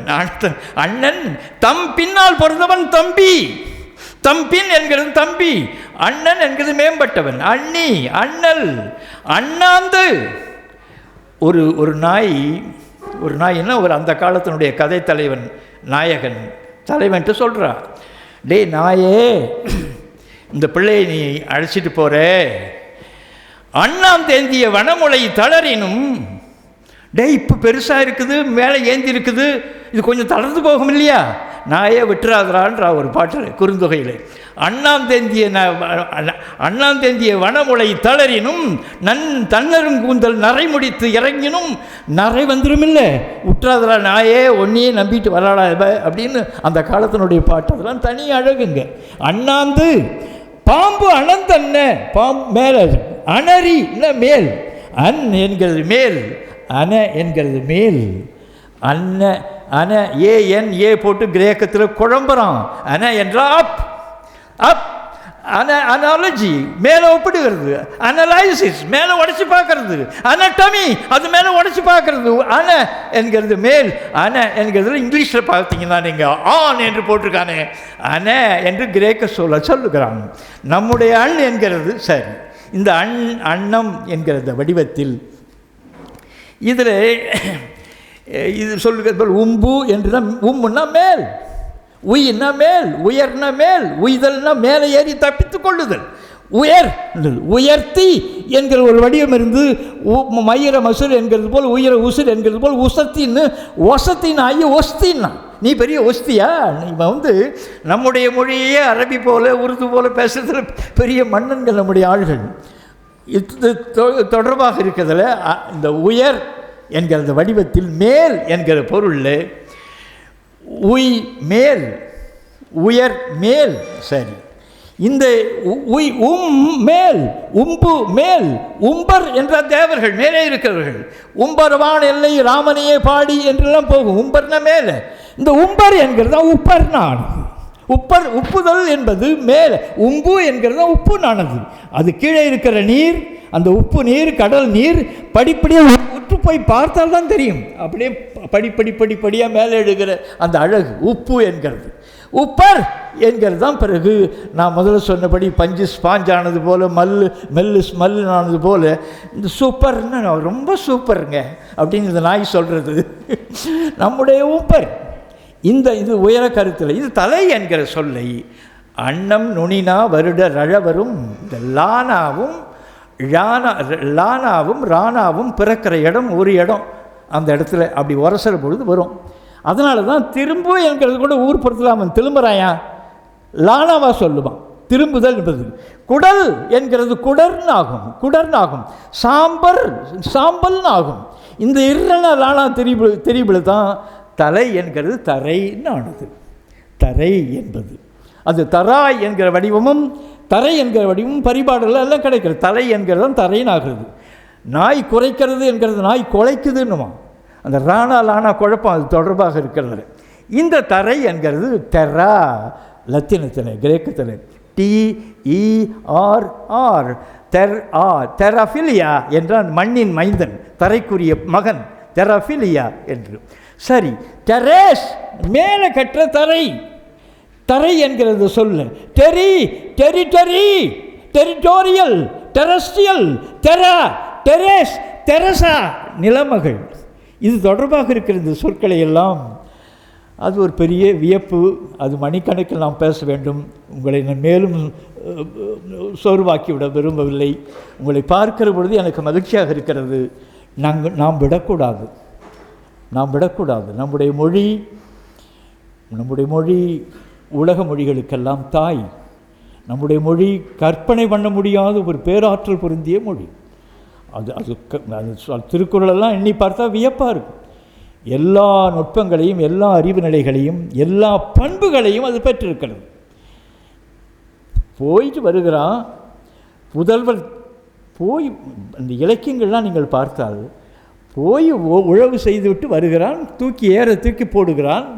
அண்ணன் தம் பின்னால் பிறந்தவன் தம்பி, தம்பின் என்கிறது தம்பி, அண்ணன் என்கிறது மேம்பட்டவன், அண்ணி, அண்ணல், அண்ணாந்து. ஒரு நாய், ஒரு நாய்னா ஒரு அந்த காலத்தினுடைய கதை தலைவன், நாயகன் தலைவன்ட்டு சொல்கிறா, டே நாயே, இந்த பிள்ளையை நீ அழைச்சிட்டு போகிற, அண்ணாம் தேந்திய வனமுலை தளரினும், டே இப்போ பெருசாக இருக்குது, மேலே ஏந்தி இருக்குது, இது கொஞ்சம் தளர்ந்து போகும் இல்லையா, நாயே விட்டுறாதரான்ற ஒரு பாட்டில் குறுந்தொகையில் அண்ணாந்தேந்திய வனமுலை தளரினும் தன்னரும் கூந்தல் நரை முடித்து இறங்கினும் நரை வந்துடும் இல்லை, விட்டுறாதரா நாயே ஒன்றையே நம்பிட்டு வராடா அப்படின்னு அந்த காலத்தினுடைய பாட்டு. அதெல்லாம் தனி அழகுங்க. அண்ணாந்து பாம்பு அனந்தன்ன பாம்பு மேலே அனரி மேல், அன் என்கிறது மேல், அன என்கிறது மேல், அன்ன அன ஏ போட்டு கிரேக்கத்தில் குழம்புறான். அன என்றால் அப் அப், அனாலஜி மேலே ஒப்பிடுகிறது, அனலைசிஸ் மேலே உடச்சி பார்க்கறது, அனட்டமி அது மேலே உடச்சி பார்க்கறது. அன என்கிறது மேல், அன என்கிறது இங்கிலீஷில் பார்த்தீங்கன்னா நீங்கள் ஆன் என்று போட்டிருக்கானே, அன என்று கிரேக்க சொல்லுகிறான். நம்முடைய அண் என்கிறது சரி. இந்த அன்னம் என்கிற வடிவத்தில் இதில் இது சொல்லுகிறது உம்பு என்று தான். உம்புன்னா மேல், உயிர்னா மேல், உயர்னா மேல், உய்தல்னா மேலே ஏறி தப்பித்து கொள்ளுதல். உயர்த்தி என்கிற ஒரு வடிவம் இருந்து மயிர மசுர் என்கிறது போல் உயர உசுர் என்கிறது போல் உசத்தின்னு ஒசத்தின் ஆகி ஒஸ்தின்னா நீ பெரிய ஒஸ்தியா. இவன் நம்முடைய மொழியே அரபி போல உருது போல பேசுறதுல பெரிய மன்னன்கள் நம்முடைய ஆள்கள். இது தொடர்பாக இருக்கிறதுல இந்த உயர் என்கிற வடிவத்தில் மேல் என்கிற பொருளில் மேல், உயர் மேல். சரி, இந்த மேல், உம்பு மேல், உம்பர் என்ற தேவர்கள் மேலே இருக்கிறவர்கள். உம்பர்வான் எல்லை ராமனையே பாடி என்றெல்லாம் போகும். உம்பர்னா மேலே. இந்த உம்பர் என்கிறது தான் உப்பர் நானது. உப்புதல் என்பது மேலே, உம்பு என்கிறது தான் உப்பு நானது. அது கீழே இருக்கிற நீர், அந்த உப்பு நீர், கடல் நீர் படிப்படியாக உற்று போய் பார்த்தால் தான் தெரியும். அப்படியே படிப்படியாக மேலே எழுகிற அந்த அழகு உப்பு என்கிறது. உப்பர் என்கிறது தான் பிறகு நான் முதல்ல சொன்னபடி பஞ்சு ஸ்பாஞ்சானது போல், மெல்லு ஸ்மெல்லானது போல் இந்த சூப்பர்னு ரொம்ப சூப்பருங்க அப்படின்னு இந்த நாய் சொல்கிறது நம்முடைய உப்பர். இது உயர கருத்தில். இது தலை என்கிற சொல்லை அன்னம் நுனினா வருட ரழவரும் இந்த லானாவும் ராணாவும் பிறக்கிற இடம் ஒரு இடம், அந்த இடத்துல அப்படி உரசுற பொழுது வரும். அதனால தான் திரும்பு என்கிறது கூட ஊர்புறத்தில் அவன் திரும்புகிறாயா லானாவா சொல்லுவான். திரும்புதல் என்பது குடல் என்கிறது குடர்னு ஆகும், சாம்பல்னு ஆகும். இந்த இரண்டா லானா தெரியுது தான் தலை என்கிறது தரைன்னு ஆனது. தரை என்பது அது தராய் என்கிற வடிவமும் தரை என்கிற வடிவமும் பரிபாடுகள் எல்லாம் கிடைக்கிறது. தலை என்கிறது தான் தரைன்னு ஆகிறது. நாய் குறைக்கிறது என்கிறது நாய் குலைக்குதுன்னுமா. அந்த லானா குழப்பம் அது தொடர்பாக இருக்கிறது. இந்த தரை என்கிறது தெரா, லத்தீனத்தில் கிரேக்கத்தில் TERR, தெரஃபிலியா என்றால் மண்ணின் மைந்தன், தரைக்குரிய மகன், தெரஃபிலியா என்று. சரி, டெரேஸ் மேலே கற்ற தரை என்கிறது சொல்ல. டெரிட்டோரியல், டெரஸ்ட்ரியல், டெரேஸ், தெரசா நிலமகள். இது தொடர்பாக இருக்கிற இந்த சொற்களை எல்லாம் அது ஒரு பெரிய வியப்பு. அது மணிக்கணக்கில் நாம் பேச வேண்டும். உங்களை நான் மேலும் சோர்வாக்கிவிட விரும்பவில்லை. உங்களை பார்க்கிற பொழுது எனக்கு மகிழ்ச்சியாக இருக்கிறது. நாம் விடக்கூடாது. நம்முடைய மொழி உலக மொழிகளுக்கெல்லாம் தாய். நம்முடைய மொழி கற்பனை பண்ண முடியாத ஒரு பேராற்றல் பொருந்திய மொழி. அது திருக்குறளெல்லாம் எண்ணி பார்த்தா வியப்பாக இருக்கும். எல்லா நுட்பங்களையும், எல்லா அறிவு நிலைகளையும், எல்லா பண்புகளையும் அது பெற்றிருக்கிறது. போயிட்டு வருகிறான் புதல்வர். போய் இந்த இலக்கியங்கள்லாம் நீங்கள் பார்த்தால் போய் உழவு செய்துவிட்டு வருகிறான், தூக்கி போடுகிறான்.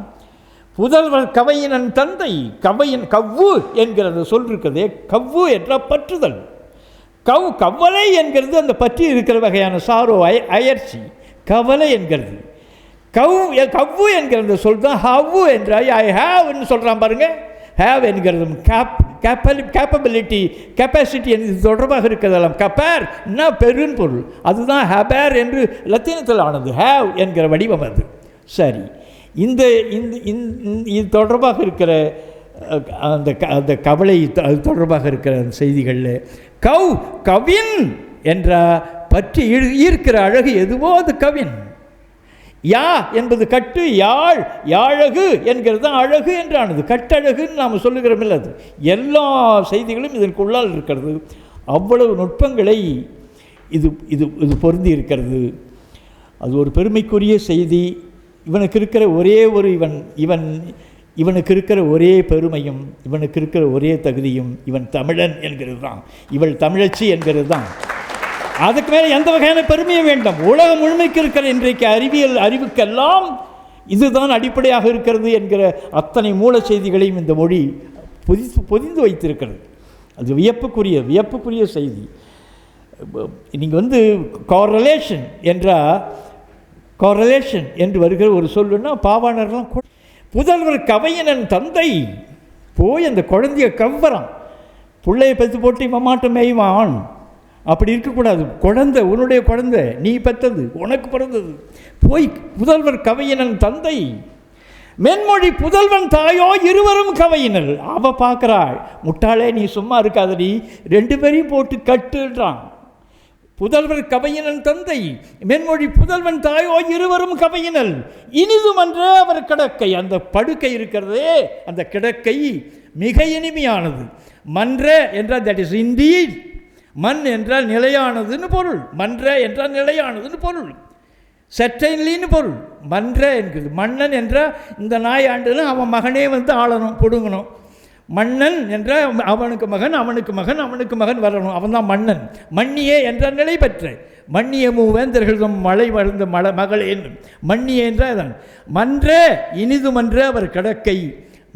புதல்வர் கவையினன் தந்தை, கவ்வு என்கிறது சொல் இருக்கிறதே. கவ்வு என்ற பற்றுதல். கவலை என்கிறது அந்த பற்றி இருக்கிற வகையான சாரோ, அயற்சி. கவலை என்கிறது கவ்வு என்கிறது சொல் தான் ஹவ்வு என்ற ஐ ஹாவ்னு சொல்கிறான் பாருங்க. ஹேவ் என்கிறது கேப்பபிலிட்டி, கெப்பாசிட்டி என்று தொடர்பாக இருக்கிறதெல்லாம். கப்பேர் என்ன பெருன்னு பொருள். அதுதான் ஹபேர் என்று லத்தீனத்தில் ஆனது. ஹேவ் என்கிற வடிவம் அது. சரி, இது தொடர்பாக இருக்கிற அந்த கவலை அது தொடர்பாக இருக்கிற அந்த செய்திகளில் கவின் என்ற பற்றி ஈர்க்கிற அழகு எதுவோ அது கவின். யா என்பது கட்டு, யாழ், யாழகு என்கிறது தான் அழகு என்றானது. கட்டழகுன்னு நாம் சொல்லுகிறோம் இல்லை, அது எல்லா செய்திகளும் இதற்குள்ளால் இருக்கிறது. அவ்வளவு நுட்பங்களை இது இது இது பொருந்தி இருக்கிறது. அது ஒரு பெருமைக்குரிய செய்தி. இவனுக்கு இருக்கிற ஒரே ஒரு இவனுக்கு இருக்கிற ஒரே பெருமையும், இவனுக்கு இருக்கிற ஒரே தகுதியும் இவன் தமிழன் என்கிறது தான், இவள் தமிழச்சி என்கிறது தான். அதுக்கு மேலே எந்த வகையான பெருமையும் வேண்டாம். உலகம் முழுமைக்கு இருக்கிற இன்றைக்கு அறிவுக்கெல்லாம் இதுதான் அடிப்படையாக இருக்கிறது என்கிற அத்தனை மூல செய்திகளையும் இந்த மொழி பொதிந்து வைத்திருக்கிறது. அது வியப்புக்குரிய செய்தி. நீங்கள் கோரலேஷன் என்று வருகிற ஒரு சொல்லுன்னா பாவாணர்லாம் புதல்வர் கவையனன் தந்தை போய் அந்த குழந்தைய கவ்வறான். பிள்ளையை பெற்று போட்டு இவன் மாட்டம் மேய்வான். அப்படி இருக்கக்கூடாது. குழந்தை உன்னுடைய குழந்தை, நீ பெற்றது, உனக்கு பிறந்தது. போய் புதல்வர் கவையனன் தந்தை மென்மொழி புதல்வன் தாயோ இருவரும் கவையினர். அவ பார்க்குறாள், முட்டாளே நீ சும்மா இருக்காதடி, 2 பேரையும் போட்டு கட்டுன்றான். புதல்வர் கவையினன் தந்தை மென்மொழி புதல்வன் தாயோ இருவரும் கவையினல் இனிதுமன்ற அவர் கிடக்கை. அந்த படுக்கை இருக்கிறதே, அந்த கிடக்கை மிக இனிமையானது. மன்ற என்றால் தட் இஸ் இண்டீட். மண் என்றால் நிலையானதுன்னு பொருள், மன்ற என்றால் நிலையானதுன்னு பொருள், செட்டைன்லின்னு பொருள். மன்ற என்கிறது மன்னன் என்றால் இந்த நாயாண்டுன்னு அவன் மகனே ஆளணும், பிடுங்கணும். மன்னன் என்றால் அவனுக்கு மகன் வரணும், அவன் தான் மன்னன். மன்னியே என்ற நிலை பெற்ற மன்னிய மூவேந்தர்கள் மழை வளர்ந்த மகளேன் மன்னியே என்றால் மன்ற இனிது மன்ற அவர் கடக்கை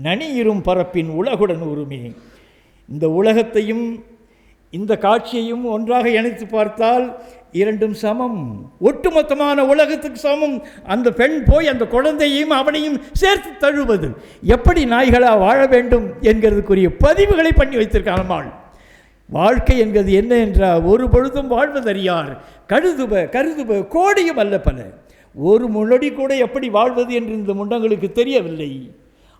நனியிரும் பரப்பின் உலகுடன் உரிமை. இந்த உலகத்தையும் இந்த காட்சியையும் ஒன்றாக இணைத்து பார்த்தால் இரண்டும் சமம், ஒட்டுமொத்தமான உலகத்துக்கு சமம். அந்த பெண் போய் அந்த குழந்தையையும் அவனையும் சேர்த்து தழுவது. எப்படி நாய்களாக வாழ வேண்டும் என்கிறதுக்குரிய பதிவுகளை பண்ணி வைத்திருக்காள். வாழ்க்கை என்கிறது என்ன என்றால் ஒரு பொழுதும் வாழ்வதறியார் கருதுப கோடியும் அல்ல பல. ஒரு முன்னடி கூட எப்படி வாழ்வது என்று இந்த முண்டங்களுக்கு தெரியவில்லை.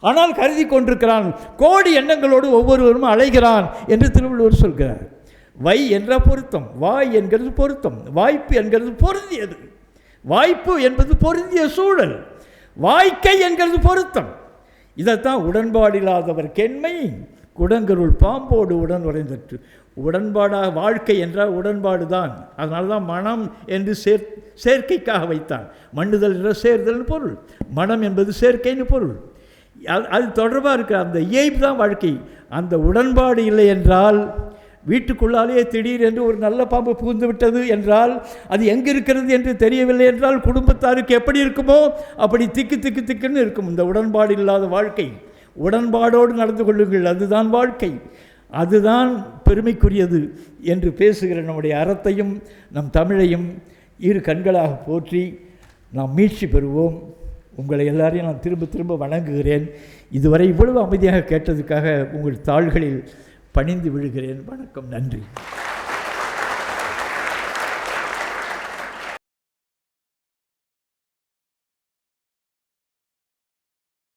ஆனால் கருதி கொண்டிருக்கிறான். கோடி எண்ணங்களோடு ஒவ்வொருவரும் அலைகிறான் என்று திருவள்ளுவர் சொல்கிறார். வை என்ற பொருத்தம், வாய் என்கிறது பொருத்தம், வாய்ப்பு என்கிறது பொருந்தியது. வாய்ப்பு என்பது பொருந்திய சூழல், வாய்க்கை என்கிறது பொருத்தம். இதைத்தான் உடன்பாடில்லாதவர் கெண்மை குடங்கருள் பாம்போடு உடன் உறைந்தற்று. உடன்பாடாக வாழ்க்கை என்றால் உடன்பாடு தான். அதனால தான் மனம் என்று சேர்க்கைக்காக வைத்தான். மண்ணுதல் என்ற சேர்தல்னு பொருள், மனம் என்பது சேர்க்கைன்னு பொருள். அது தொடர்பாக இருக்கிற அந்த இயல்பு தான் வாழ்க்கை. அந்த உடன்பாடு இல்லை என்றால், வீட்டுக்குள்ளாலே திடீர் என்று ஒரு நல்ல பாம்பு புகுந்து விட்டது என்றால், அது எங்கே இருக்கிறது என்று தெரியவில்லை என்றால் குடும்பத்தாருக்கு எப்படி இருக்குமோ அப்படி திக்குன்னு இருக்கும் இந்த உடன்பாடு இல்லாத வாழ்க்கை. உடன்பாடோடு நடந்து கொள்ளுங்கள், அதுதான் வாழ்க்கை, அதுதான் பெருமைக்குரியது என்று பேசுகிற நம்முடைய அறத்தையும் நம் தமிழையும் இரு கண்களாக போற்றி நாம் மீட்சி பெறுவோம். உங்களை எல்லாரையும் நான் திரும்ப வணங்குகிறேன். இதுவரை இவ்வளவு அமைதியாக கேட்டதுக்காக உங்கள் தாள்களில் பணிந்து விழுகிறேன். வணக்கம், நன்றி.